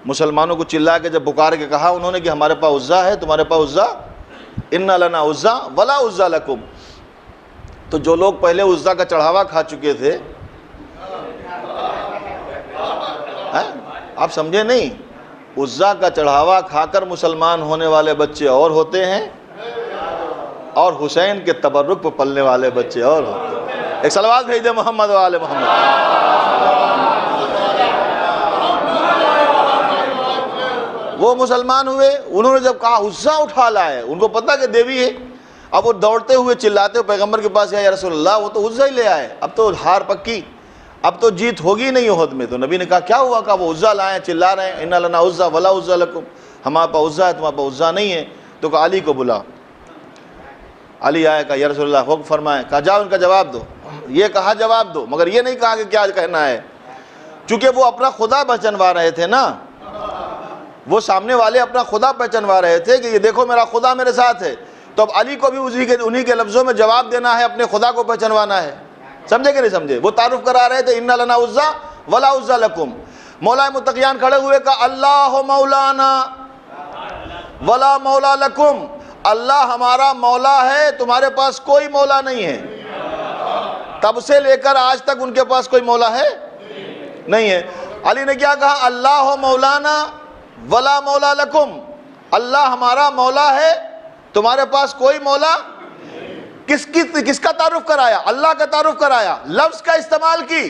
مسلمانوں کو چلا کے جب پکار کے کہا انہوں نے کہ ہمارے پاس عزا ہے تمہارے پاس عزا، ان لنا عزا ولا عزا لکم، تو جو لوگ پہلے عزا کا چڑھاوا کھا چکے تھے، آپ سمجھے نہیں، عزا کا چڑھاوا کھا کر مسلمان ہونے والے بچے اور ہوتے ہیں، اور حسین کے تبرک پر پلنے والے بچے اور ہوتے ہیں۔ ایک صلوات بھیج دے محمد و آل محمد۔ وہ مسلمان ہوئے، انہوں نے جب کہا عزا اٹھا لائے، ان کو پتہ کہ دیوی ہے، اب وہ دوڑتے ہوئے چلاتے ہوئے پیغمبر کے پاس یا رسول اللہ وہ تو عزا ہی لے آئے، اب تو ہار پکی، اب تو جیت ہوگی نہیں احد میں۔ تو نبی نے کہا کیا ہوا؟ کہا وہ عزا لائے، چلا رہے ہیں ان لنا عزا ولا عزا لکم، ہمارے پاس عزا ہے تمہارے پاس عزا نہیں ہے۔ تو کہا علی کو بلا، علی آئے، کہا یا رسول اللہ حکم فرمائے، کہا جاؤ ان کا جواب دو، یہ کہا جواب دو، مگر یہ نہیں کہا کہ کیا کہنا ہے، چونکہ وہ اپنا خدا پہچنوا رہے تھے نا، وہ سامنے والے اپنا خدا پہچنوا رہے تھے کہ یہ دیکھو میرا خدا میرے ساتھ ہے، تو اب علی کو بھی انہی کے لفظوں میں جواب دینا ہے، اپنے خدا کو پہچنوانا ہے۔ سمجھے کہ نہیں سمجھے؟ وہ تعارف کرا رہے تھے ان لنا عزا ولا عزا لکم۔ مولا متقیان کھڑے ہوئے، کہا اللہ مولانا ولا مولا لکم، اللہ ہمارا مولا ہے تمہارے پاس کوئی مولا نہیں ہے۔ تب سے لے کر آج تک ان کے پاس کوئی مولا ہے نہیں ہے۔ علی نے کیا کہا؟ اللہ مولانا ولا مولا لکم، اللہ ہمارا مولا ہے تمہارے پاس کوئی مولا۔ کس کا تعارف کرایا؟ اللہ کا تعارف کرایا، لفظ کا استعمال کی،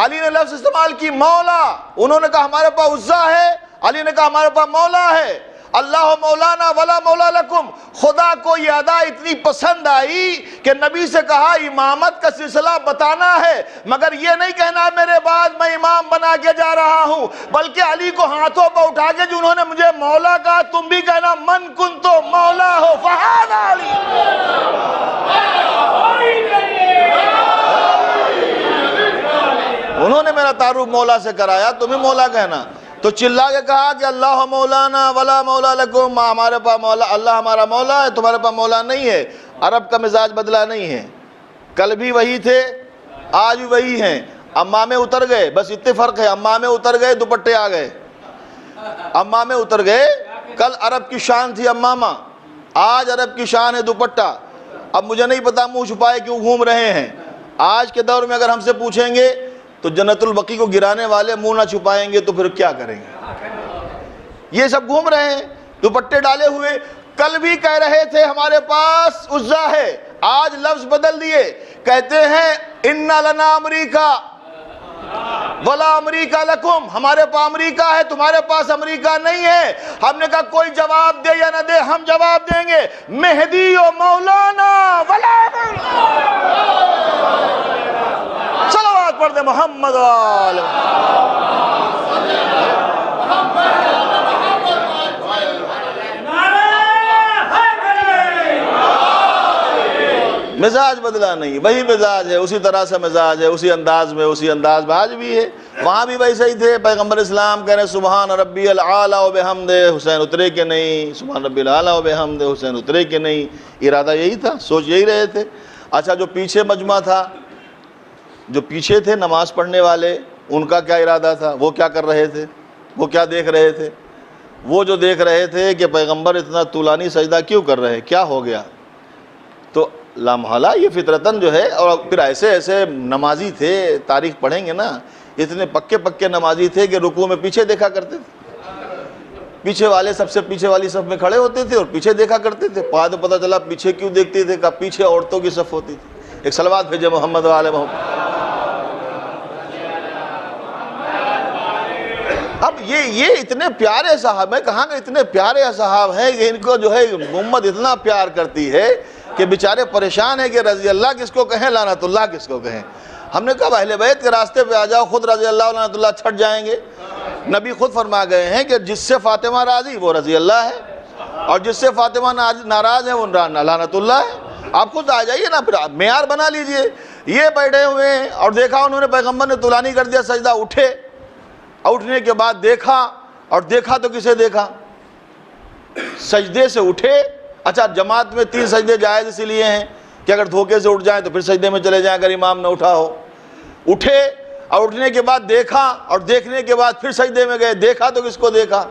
علی نے لفظ استعمال کی مولا، انہوں نے کہا ہمارے پاس عزا ہے، علی نے کہا ہمارے پاس مولا ہے۔ اللہ مولانا ولا مولا لکم، خدا کو یہ ادا اتنی پسند آئی کہ نبی سے کہا امامت کا سلسلہ بتانا ہے، مگر یہ نہیں کہنا میرے بعد میں امام بنا کے جا رہا ہوں، بلکہ علی کو ہاتھوں پر اٹھا کے جنہوں نے مجھے مولا کہا تم بھی کہنا من کنتو مولا ہو فہذا علی۔ انہوں نے میرا تعارف مولا سے کرایا، تمہیں مولا کہنا۔ تو چلا کے کہا کہ اللہ مولانا ولا مولا لکم، ہمارے پاس مولا، اللہ ہمارا مولا ہے تمہارے پاس مولا نہیں ہے۔ عرب کا مزاج بدلا نہیں ہے، کل بھی وہی تھے آج بھی وہی ہیں۔ امامے اتر گئے، بس اتنے فرق ہے، امامے اتر گئے دوپٹے آ گئے، امامے اتر گئے، کل عرب کی شان تھی امامہ، آج عرب کی شان ہے دوپٹہ۔ اب مجھے نہیں پتا منہ چھپائے کیوں گھوم رہے ہیں۔ آج کے دور میں اگر ہم سے پوچھیں گے تو جنت البقیع کو گرانے والے منہ نہ چھپائیں گے تو پھر کیا کریں گے؟ یہ سب گھوم رہے ہیں دوپٹے ڈالے ہوئے، کل بھی کہہ رہے تھے ہمارے پاس عزا ہے، آج لفظ بدل دیے، کہتے ہیں ان لنا امریکہ ولا امریکہ لکم، ہمارے پاس امریکہ ہے تمہارے پاس امریکہ نہیں ہے۔ ہم نے کہا کوئی جواب دے یا نہ دے ہم جواب دیں گے، مہدی و مولانا ولا صلوات پڑھ دے محمد و آل مزاج بدلا نہیں، وہی مزاج ہے، اسی طرح سے مزاج ہے، اسی انداز میں آج بھی ہے، وہاں بھی ویسے ہی تھے۔ پیغمبر اسلام کہہ رہے سبحان ربی العالی و بحمدہ، حسین اترے کہ نہیں، سبحان ربی العالی و بحمدہ، حسین اترے کہ نہیں، ارادہ یہی تھا، سوچ یہی رہے تھے۔ اچھا جو پیچھے مجمع تھا، جو پیچھے تھے نماز پڑھنے والے، ان کا کیا ارادہ تھا؟ وہ کیا کر رہے تھے؟ وہ کیا دیکھ رہے تھے؟ وہ جو دیکھ رہے تھے کہ پیغمبر اتنا طولانی سجدہ کیوں کر رہے، کیا ہو گیا؟ تو لامحالہ یہ فطرتاً جو ہے، اور پھر ایسے نمازی تھے، تاریخ پڑھیں گے نا، اتنے پکے نمازی تھے کہ رکوع میں پیچھے دیکھا کرتے تھے، پیچھے والے سب سے پیچھے والی صف میں کھڑے ہوتے تھے اور پیچھے دیکھا کرتے تھے. بعد میں پتہ چلا پیچھے کیوں دیکھتے تھے, کہ پیچھے عورتوں کی صف ہوتی تھی. ایک صلوات بھیجے محمد والے محمد. اب یہ اتنے پیارے صاحب ہیں, کہاں کہ اتنے پیارے صاحب ہیں کہ ان کو جو ہے امت اتنا پیار کرتی ہے کہ بیچارے پریشان ہیں کہ رضی اللہ کس کو کہیں, لعنت اللہ کس کو کہیں. ہم نے کہا اہل بیت کے راستے پہ آ جاؤ, خود رضی اللہ لعنت اللہ چھٹ جائیں گے. نبی خود فرما گئے ہیں کہ جس سے فاطمہ راضی وہ رضی اللہ ہے, اور جس سے فاطمہ ناراض ہے وہ لعنت اللہ ہے. آپ خود آ جائیے نا, پھر معیار بنا لیجئے. یہ بیٹھے ہوئے ہیں اور دیکھا انہوں نے پیغمبر نے طولانی کر دیا سجدہ, اٹھے, اٹھنے کے بعد دیکھا, اور دیکھا تو کسے دیکھا, سجدے سے اٹھے. اچھا جماعت میں 3 سجدے جائز اسی لیے ہیں کہ اگر دھوکے سے اٹھ جائیں تو پھر سجدے میں چلے جائیں اگر امام نہ اٹھا ہو. اٹھے اور اٹھنے کے بعد دیکھا, اور دیکھنے کے بعد پھر سجدے میں گئے. دیکھا تو کس کو دیکھا,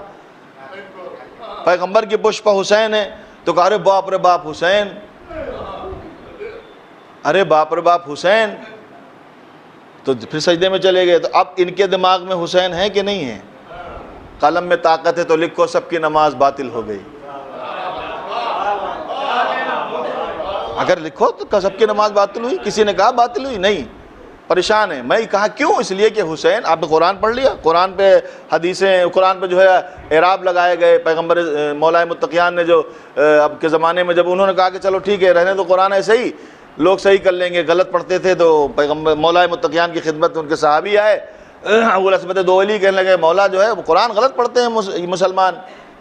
پیغمبر کی پشت پہ حسین ہے, تو کہا ارے باپ رے باپ حسین, ارے باپ رے باپ حسین, تو پھر سجدے میں چلے گئے. تو اب ان کے دماغ میں حسین ہے کہ نہیں ہے؟ قلم میں طاقت ہے تو لکھو سب کی نماز باطل ہو گئی. اگر لکھو تو سب کی نماز باطل ہوئی. کسی نے کہا باطل ہوئی نہیں, پریشان ہے. میں کہا کیوں؟ اس لیے کہ حسین, آپ نے قرآن پڑھ لیا, قرآن پہ حدیثیں, قرآن پہ جو ہے اعراب لگائے گئے. پیغمبر مولا متقیان نے جو اب کے زمانے میں جب انہوں نے کہا کہ چلو ٹھیک ہے رہنے تو قرآن ایسے ہی, لوگ صحیح کر لیں گے, غلط پڑھتے تھے, تو پیغمبر مولا متقیان کی خدمت میں ان کے صحابی آئے, ابو الاسود دوئلی کہنے لگے مولا جو ہے وہ قرآن غلط پڑھتے ہیں مسلمان.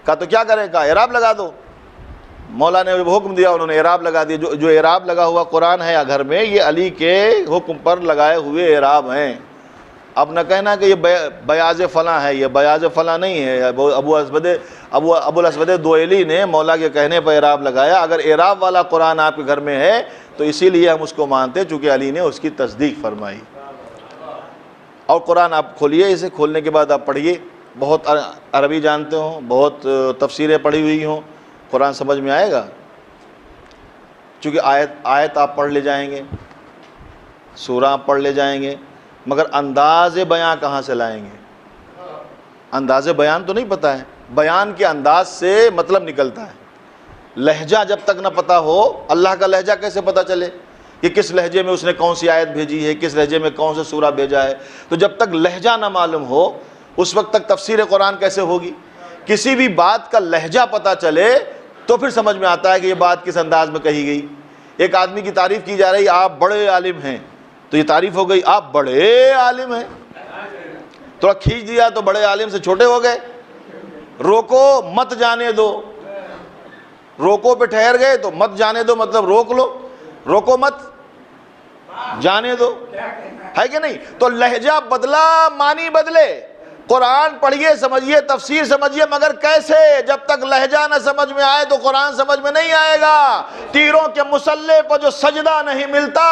کہا تو کیا کریں؟ کہا اعراب لگا دو. مولا نے حکم دیا, انہوں نے اعراب لگا دیا. جو اعراب لگا ہوا قرآن ہے گھر میں, یہ علی کے حکم پر لگائے ہوئے اعراب ہیں. اب نہ کہنا کہ یہ بیاض فلاں ہے, یہ بیاض فلاں نہیں ہے. ابو الاسود دوئلی نے مولا کے کہنے پر اعراب لگایا. اگر اعراب والا قرآن آپ کے گھر میں ہے تو اسی لیے ہم اس کو مانتے چونکہ علی نے اس کی تصدیق فرمائی. اور قرآن آپ کھولیے, اسے کھولنے کے بعد آپ پڑھیے. بہت عربی جانتے ہوں, بہت تفسیریں پڑھی ہوئی ہوں, قرآن سمجھ میں آئے گا. چونکہ آیت آپ پڑھ لے جائیں گے, سورہ آپ پڑھ لے جائیں گے, مگر انداز بیان کہاں سے لائیں گے؟ انداز بیان تو نہیں پتہ ہے. بیان کے انداز سے مطلب نکلتا ہے. لہجہ جب تک نہ پتہ ہو, اللہ کا لہجہ کیسے پتہ چلے کہ کس لہجے میں اس نے کون سی آیت بھیجی ہے, کس لہجے میں کون سا سورہ بھیجا ہے؟ تو جب تک لہجہ نہ معلوم ہو اس وقت تک تفسیر قرآن کیسے ہوگی؟ کسی بھی بات کا لہجہ پتہ چلے تو پھر سمجھ میں آتا ہے کہ یہ بات کس انداز میں کہی گئی. ایک آدمی کی تعریف کی جا رہی, آپ بڑے عالم ہیں, تو یہ تعریف ہو گئی آپ بڑے عالم ہیں. تھوڑا کھینچ دیا تو بڑے عالم سے چھوٹے ہو گئے. روکو مت جانے دو, روکو پہ ٹھہر گئے تو مت جانے دو مطلب روک لو, روکو مت جانے دو, ہے کہ نہیں؟ تو لہجہ بدلا معنی بدلے. قرآن پڑھیے, سمجھیے, تفسیر سمجھیے, مگر کیسے؟ جب تک لہجہ نہ سمجھ میں آئے تو قرآن سمجھ میں نہیں آئے گا. تیروں کے مسلح پر جو سجدہ نہیں ملتا,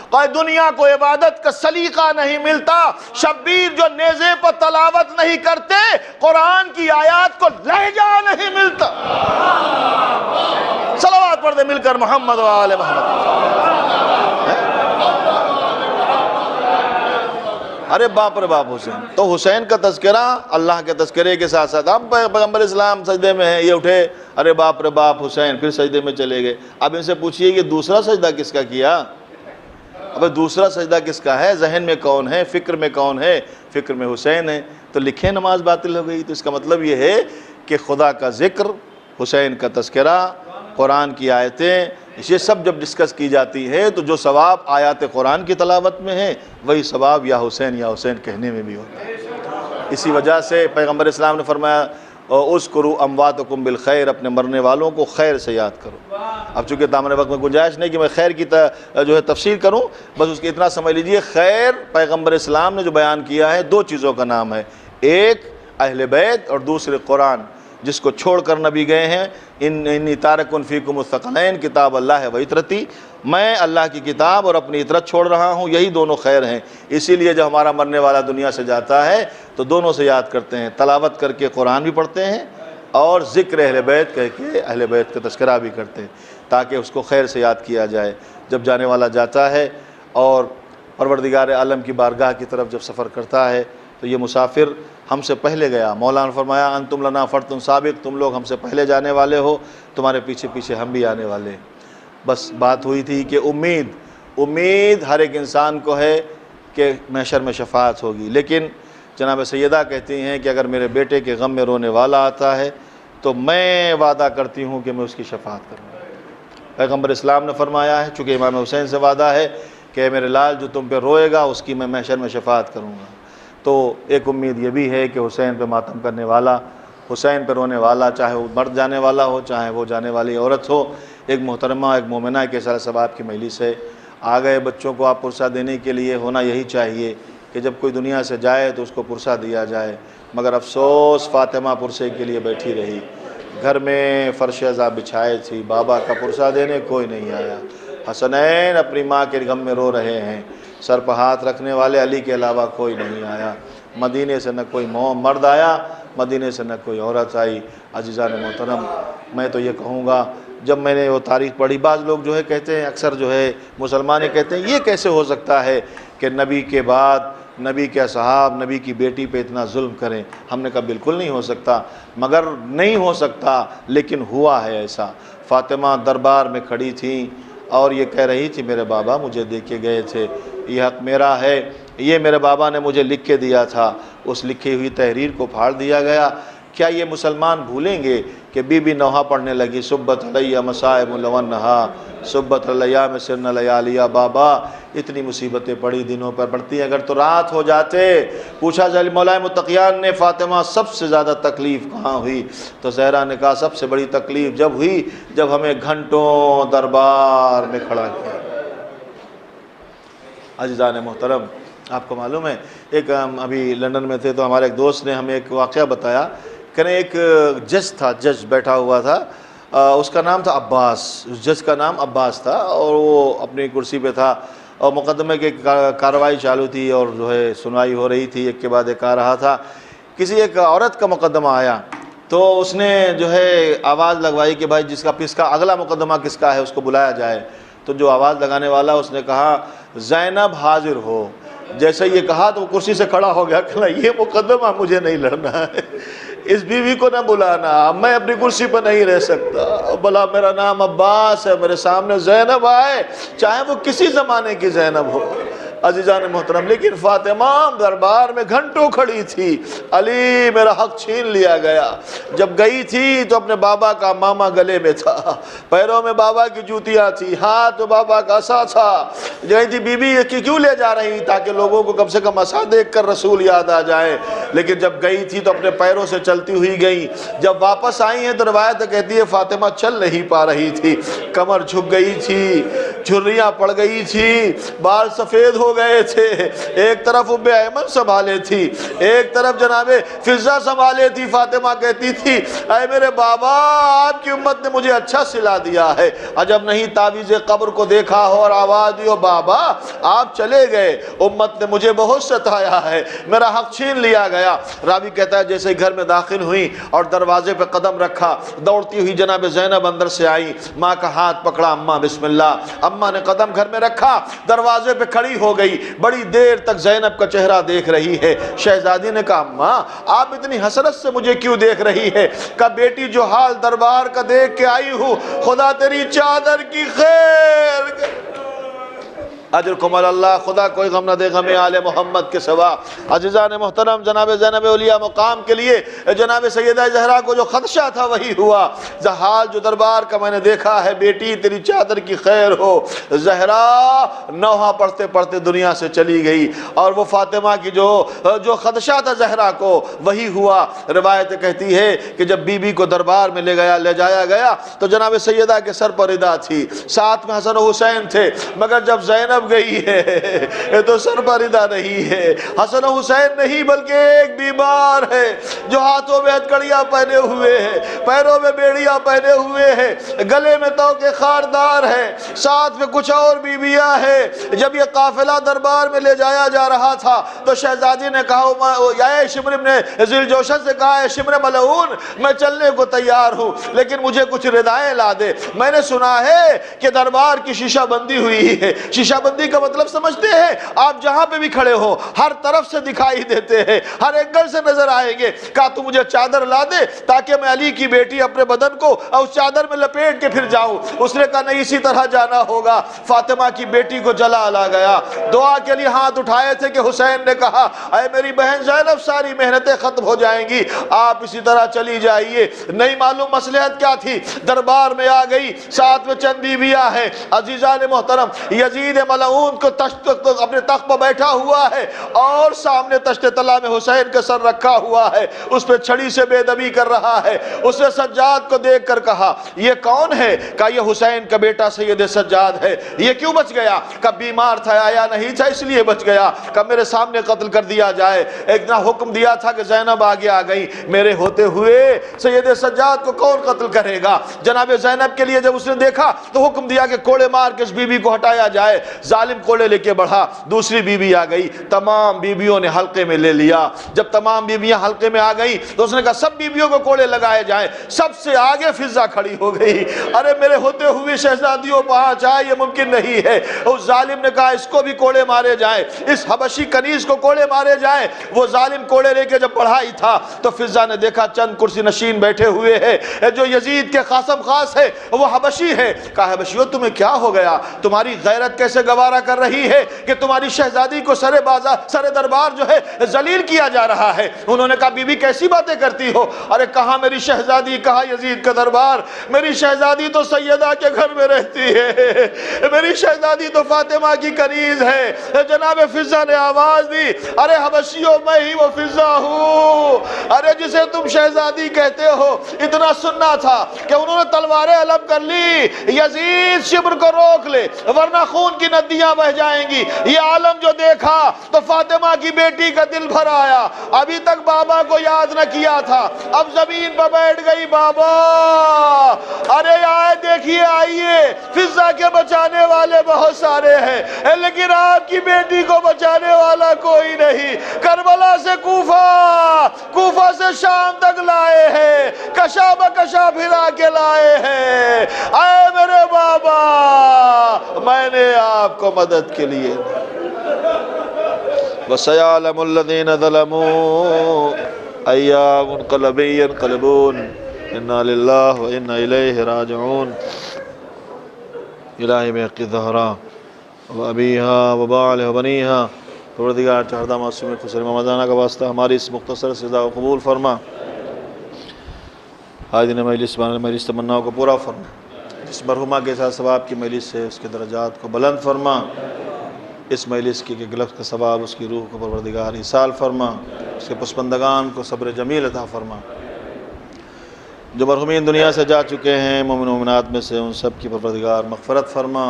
کوئی دنیا کو عبادت کا سلیقہ نہیں ملتا, شبیر جو نیزے پر تلاوت نہیں کرتے, قرآن کی آیات کو لہجہ نہیں ملتا. صلوات پڑھ دے مل کر محمد و آل محمد. ارے باپ رے باپ حسین. تو حسین کا تذکرہ اللہ کے تذکرے کے ساتھ ساتھ, اب پیغمبر اسلام سجدے میں ہیں, یہ اٹھے ارے باپ رے باپ حسین, پھر سجدے میں چلے گئے. اب ان سے پوچھئے کہ دوسرا سجدہ کس کا کیا؟ اب دوسرا سجدہ کس کا ہے؟ ذہن میں کون ہے, فکر میں کون ہے؟ فکر میں حسین ہے. تو لکھیں نماز باطل ہو گئی. تو اس کا مطلب یہ ہے کہ خدا کا ذکر, حسین کا تذکرہ, قرآن کی آیتیں, یہ سب جب ڈسکس کی جاتی ہے تو جو ثواب آیات قرآن کی تلاوت میں ہے وہی ثواب یا حسین کہنے میں بھی ہوتا ہے. اسی وجہ سے پیغمبر اسلام نے فرمایا اذکروا امواتکم بالخیر, اپنے مرنے والوں کو خیر سے یاد کرو. اب چونکہ دامن وقت میں گنجائش نہیں کہ میں خیر کی جو ہے تفسیر کروں, بس اس کے اتنا سمجھ لیجئے, خیر پیغمبر اسلام نے جو بیان کیا ہے 2 چیزوں کا نام ہے, ایک اہل بیت اور دوسرے قرآن, جس کو چھوڑ کر نبی گئے ہیں. انی تارک فیکم الثقلین کتاب اللہ و عطرتی, میں اللہ کی کتاب اور اپنی عطرت چھوڑ رہا ہوں, یہی دونوں خیر ہیں. اسی لیے جب ہمارا مرنے والا دنیا سے جاتا ہے تو دونوں سے یاد کرتے ہیں, تلاوت کر کے قرآن بھی پڑھتے ہیں اور ذکر اہل بیت کہہ کے اہل بیت کا تذکرہ بھی کرتے ہیں, تاکہ اس کو خیر سے یاد کیا جائے. جب جانے والا جاتا ہے اور پروردگار عالم کی بارگاہ کی طرف جب سفر کرتا ہے تو یہ مسافر ہم سے پہلے گیا۔ مولا نے فرمایا انتم لنا فرتن سابق، تم لوگ ہم سے پہلے جانے والے ہو، تمہارے پیچھے پیچھے ہم بھی آنے والے۔ بس بات ہوئی تھی کہ امید ہر ایک انسان کو ہے کہ محشر میں شفاعت ہوگی، لیکن جناب سیدہ کہتی ہیں کہ اگر میرے بیٹے کے غم میں رونے والا آتا ہے تو میں وعدہ کرتی ہوں کہ میں اس کی شفاعت کروں گا۔ پیغمبر اسلام نے فرمایا ہے، چونکہ امام حسین سے وعدہ ہے کہ میرے لال جو تم پہ روئے گا اس کی میں محشر میں شفاعت کروں گا۔ تو ایک امید یہ بھی ہے کہ حسین پہ ماتم کرنے والا، حسین پہ رونے والا، چاہے وہ مرد جانے والا ہو چاہے وہ جانے والی عورت ہو، ایک محترمہ ایک مومنہ کے سارے ثواب کی مجلس ہے۔ آ گئے بچوں کو آپ پرسہ دینے کے لیے، ہونا یہی چاہیے کہ جب کوئی دنیا سے جائے تو اس کو پرسہ دیا جائے، مگر افسوس فاطمہ پرسے کے لیے بیٹھی رہی، گھر میں فرش ازاں بچھائے تھی، بابا کا پرسہ دینے کوئی نہیں آیا۔ حسنین اپنی ماں کے غم میں رو رہے ہیں، سر پہ ہاتھ رکھنے والے علی کے علاوہ کوئی نہیں آیا۔ مدینے سے نہ کوئی مرد آیا، مدینے سے نہ کوئی عورت آئی۔ عزیزان محترم، میں تو یہ کہوں گا جب میں نے وہ تاریخ پڑھی، بعض لوگ جو ہے کہتے ہیں، اکثر جو ہے مسلمان کہتے ہیں یہ کیسے ہو سکتا ہے کہ نبی کے بعد نبی کے اصحاب نبی کی بیٹی پہ اتنا ظلم کریں۔ ہم نے کہا بالکل نہیں ہو سکتا، مگر نہیں ہو سکتا لیکن ہوا ہے ایسا۔ فاطمہ دربار میں کھڑی تھیں اور یہ کہہ رہی تھی میرے بابا مجھے دے کے گئے تھے، یہ حق میرا ہے، یہ میرے بابا نے مجھے لکھ کے دیا تھا، اس لکھی ہوئی تحریر کو پھاڑ دیا گیا۔ کیا یہ مسلمان بھولیں گے کہ بی بی نوحہ پڑھنے لگی صبت علیہ مصائب لونہا صبت علیہ میں سرن لیالیہ، بابا اتنی مصیبتیں پڑی دنوں پر پڑتی ہیں، اگر تو رات ہو جاتے۔ پوچھا جائے مولا متقیان نے فاطمہ سب سے زیادہ تکلیف کہاں ہوئی؟ تو زہرا نے کہا سب سے بڑی تکلیف جب ہوئی جب ہمیں گھنٹوں دربار میں کھڑا کیا۔ عزیزان محترم، آپ کو معلوم ہے ایک ہم ابھی لندن میں تھے تو ہمارے ایک دوست نے ہمیں ایک واقعہ بتایا کہ ایک جج تھا، جج بیٹھا ہوا تھا، اس کا نام تھا عباس، اس جج کا نام عباس تھا، اور وہ اپنی کرسی پہ تھا اور مقدمے کی کارروائی چالو تھی اور جو ہے سنوائی ہو رہی تھی، ایک کے بعد ایک آ رہا تھا۔ کسی ایک عورت کا مقدمہ آیا تو اس نے جو ہے آواز لگوائی کہ بھائی جس کا اگلا مقدمہ کس کا ہے اس کو بلایا جائے۔ تو جو آواز لگانے والا اس نے کہا زینب حاضر ہو۔ جیسے یہ کہا تو وہ کرسی سے کھڑا ہو گیا، کہ یہ مقدمہ مجھے نہیں لڑنا ہے، اس بیوی کو نہ بلانا، میں اپنی کرسی پہ نہیں رہ سکتا، بلا میرا نام عباس ہے، میرے سامنے زینب آئے چاہے وہ کسی زمانے کی زینب ہو۔ عزیزان محترم، لیکن فاطمہ دربار میں گھنٹوں کھڑی تھی، علی میرا حق چھین لیا گیا۔ جب گئی تھی تو اپنے بابا کا ماما گلے میں تھا، پیروں میں بابا کی جوتیاں تھی، ہاتھ میں بابا کا عصا تھا۔ گئی تھی بی بی یہ کیوں لے جا رہی تاکہ لوگوں کو کم سے کم عصا دیکھ کر رسول یاد آ جائے، لیکن جب گئی تھی تو اپنے پیروں سے چلتی ہوئی گئی۔ جب واپس آئی ہیں تو روایت کہتی ہے فاطمہ چل نہیں پا رہی تھی، کمر جھک گئی تھی، جھریاں پڑ گئی تھی، بال سفید ہو گئے تھے، ایک طرف ام ایمن سنبھالے تھی، ایک طرف جناب فضہ سنبھالے تھی۔ فاطمہ کہتی تھی اے میرے بابا آپ کی امت نے مجھے اچھا سلا دیا ہے، عجب نہیں تعویذ قبر کو دیکھا ہو اور آواز دی ہو بابا آپ چلے گئے، امت نے مجھے بہت ستایا ہے، میرا حق چھین لیا گیا۔ راوی کہتا ہے جیسے گھر میں داخل ہوئی اور دروازے پہ قدم رکھا، دوڑتی ہوئی جناب زینب اندر سے آئی، ماں کا ہاتھ پکڑا، اماں بسم اللہ، اماں نے قدم گھر میں رکھا، دروازے پہ کھڑی ہو گئی، بڑی دیر تک زینب کا چہرہ دیکھ رہی ہے۔ شہزادی نے کہا اماں آپ اتنی حسرت سے مجھے کیوں دیکھ رہی ہے؟ کہا بیٹی جو حال دربار کا دیکھ کے آئی ہوں، خدا تیری چادر کی خیر اجرکم اللہ، خدا کوئی غم نہ دے غم آل محمد کے سوا۔ عزیزان محترم، جناب زینب اولیاء مقام کے لیے جناب سیدہ زہرا کو جو خدشہ تھا وہی ہوا۔ حال جو دربار کا میں نے دیکھا ہے، بیٹی تیری چادر کی خیر ہو۔ زہرا نوحہ پڑھتے پڑھتے دنیا سے چلی گئی، اور وہ فاطمہ کی جو خدشہ تھا زہرا کو وہی ہوا۔ روایت کہتی ہے کہ جب بی بی کو دربار میں لے جایا گیا تو جناب سیدہ کے سر پر ردا تھی، ساتھ میں حسن و حسین تھے، مگر جب زینب گئی ہے تو سر پر ردا نہیں ہے، حسن و حسین نہیں بلکہ ایک بیمار ہے جو ہاتھوں میں ہتھکڑیاں پہنے ہوئے ہے، پیروں میں بیڑیاں پہنے ہوئے ہے، گلے میں توکے خاردار ہے، ساتھ میں کچھ اور بیویاں ہیں۔ جب یہ قافلہ دربار میں لے جایا جا رہا تھا تو شہزادی نے کہا یا شمر ابن ذیل جوشن سے کہا ہے شمر ملعون میں چلنے کو تیار ہوں لیکن مجھے کچھ ردائیں لا دے، میں نے سنا ہے کہ دربار کی شیشہ بندی ہوئی ہے، شیشہ بندی بلندی کا مطلب سمجھتے ہیں؟ آپ جہاں پہ بھی کھڑے ہو ہر طرف سے دکھائی دیتے ہیں، ہر اینگل سے نظر آئیں گے۔ کہا تو مجھے چادر لا دے تاکہ میں علی کی بیٹی اپنے بدن کو اس چادر میں لپیٹ کے پھر جاؤں۔ اس نے کہا نہیں، اسی طرح جانا ہوگا۔ فاطمہ کی بیٹی کو جلال آ گیا، دعا کے لیے ہاتھ اٹھائے تھے کہ حسین نے کہا اے میری بہن زینب، ساری محنتیں ختم ہو جائیں گی، آپ اسی طرح چلی جائیے۔ نہیں معلوم مصلحت کیا تھی، دربار میں آ گئی، ساتھ میں چند بیویاں ہیں۔ عزیزان محترم، یزید ملعون کو اپنے تخت پر بیٹھا ہوا ہے اور سامنے تشت طلع میں حسین کا سر رکھا ہوا ہے، اس پہ چھڑی سے بے ادبی کر رہا ہے۔ اس نے سجاد کو دیکھ کر کہا یہ کون ہے؟ کہا یہ حسین کا بیٹا سید سجاد ہے۔ یہ کیوں بچ گیا؟ کہا بیمار تھا، آیا نہیں تھا اس لیے بچ گیا۔ کہا میرے سامنے قتل کر دیا جائے۔ ایک نہ حکم دیا تھا کہ زینب آگے آ گئی، میرے ہوتے ہوئے سید سجاد کو کون قتل کرے گا؟ جناب زینب کے لیے جب اس نے دیکھا تو حکم دیا کہ کوڑے مار کے اس بی بی کو ہٹایا جائے۔ ظالم کوڑے لے کے بڑھا، دوسری بی بی آ گئی، تمام بیویوں نے حلقے میں لے لیا۔ جب تمام بیویاں حلقے میں آ گئی تو اس نے کہا سب بیویوں کو کوڑے لگائے جائیں۔ سب سے آگے فضا کھڑی ہو گئی، ارے میرے ہوتے ہوئے شہزادیوں پہنچ آئے، یہ ممکن نہیں ہے۔ اس ظالم نے کہا اس کو بھی کوڑے مارے جائیں، اس حبشی کنیز کو کوڑے مارے جائیں۔ وہ ظالم کوڑے لے کے جب بڑھائی تھا تو فضا نے دیکھا چند کرسی نشین بیٹھے ہوئے ہیں، جو یزید کے خاصم خاص ہے، وہ حبشی ہے۔ کہا حبشیوں تمہیں کیا ہو گیا؟ تمہاری غیرت کیسے گوارا کر رہی ہے کہ تمہاری شہزادی کو سر دربار جو ہے ذلیل کیا جا رہا ہے؟ انہوں نے کہا بی بی کیسی باتیں کرتی ہو؟ ارے کہاں میری شہزادی، کہاں یزید کا دربار؟ میری شہزادی تو سیدہ کے گھر میں رہتی ہے، میری شہزادی تو فاطمہ کی کنیز ہے۔ جناب فضا نے آواز دی ارے حبشیوں میں ہی وہ فضا ہوں، ارے جسے تم شہزادی کہتے ہو۔ اتنا سننا تھا کہ انہوں نے تلواریں علم کر لی، یزید شبر کو روک لے ورنہ خون کی ندیاں بہ جائیں گی۔ یہ عالم جو دیکھا تو فاطمہ کی بیٹی کا دل بھر آیا، ابھی تک بابا کو یاد نہ کیا تھا، اب زمین پر بیٹھ گئی بابا۔ ارے آئے دیکھیے، آئیے، فضا کے بچانے والے بہت سارے ہیں لیکن آپ کی بیٹی کو بچانے والا کوئی نہیں۔ کربلا سے کوفہ سے شام تک لائے ہیں، کشا بکشا پھرا کے لائے ہیں۔ اے میرے بابا، میں نے آپ کو مدد کے لیے وَسَيَعْلَمُ الَّذِينَ ظَلَمُوا أَيَّ مُنْقَلَبٍ يَنْقَلِبُونَ إِنَّا لِلَّهِ وَإِنَّا إِلَيْهِ راجعون۔ الہی میں حق زہرا وابیہا وبالہ وبنیہا، پروردگار چہردہ معصوم خسر ممدانہ کا واسطہ ہماری اس مختصر سزا کو قبول فرما، حاضرین مجلس بان مجلس تمناؤں کو پورا فرما، جس مرحومہ کے ساتھ ثواب کی مجلس سے اس کے درجات کو بلند فرما، اس مجلس کی گلفظ کا ثواب اس کی روح کو پروردگار ایصال فرما، اس کے پسماندگان کو صبر جمیل عطا فرما۔ جو مرحومین دنیا سے جا چکے ہیں مومن و مومنات میں سے، ان سب کی پروردگار مغفرت فرما،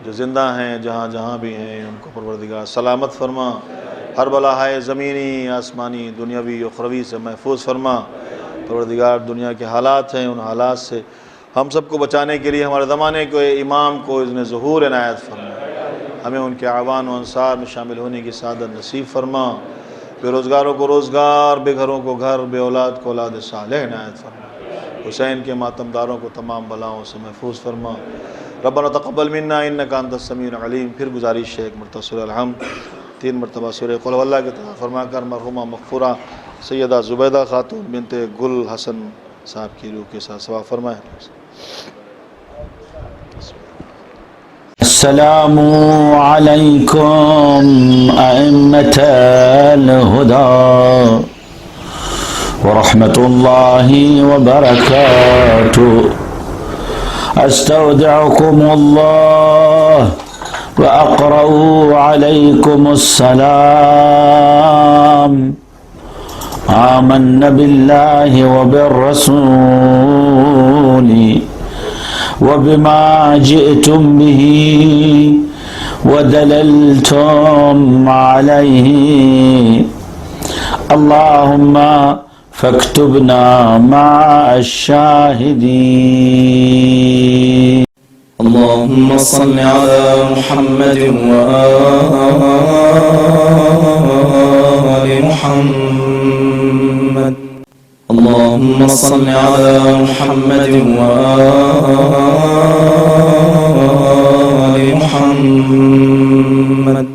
جو زندہ ہیں جہاں جہاں بھی ہیں ان کو پروردگار سلامت فرما، ہر بلاہائے زمینی آسمانی دنیاوی اخروی سے محفوظ فرما۔ پروردگار دنیا کے حالات ہیں، ان حالات سے ہم سب کو بچانے کے لیے ہمارے زمانے کو امام کو اذن ظہور عنایت فرما، ہمیں ان کے اعوان و انصار میں شامل ہونے کی سعادت نصیب فرما، بے روزگاروں کو روزگار، بے گھروں کو گھر، بے اولاد کو اولاد صالح عنایت فرما، حسین کے ماتمداروں کو تمام بلاؤں سے محفوظ فرما۔ ربنا تقبل منا انکا انت السمیع العلیم۔ پھر گزارش ہے ایک مرتبہ سورہ الحمد 3 مرتبہ سورہ قل هو اللہ کی طرح فرما کر مرحومہ مغفورہ سیدہ زبیدہ خاتون بنت گل حسن صاحب کی روح کے ساتھ ثواب فرمائے۔ السلام علیکم ائمة الہدی ورحمة الله وبركاته۔ استودعكم الله وأقرأ عليكم السلام۔ آمنا بالله وبالرسول وبما جئتم به ودللتم عليه، اللهم فاكتبنا مع الشاهدين۔ اللهم صل على محمد وآل محمد، اللهم صل على محمد وآل محمد محمد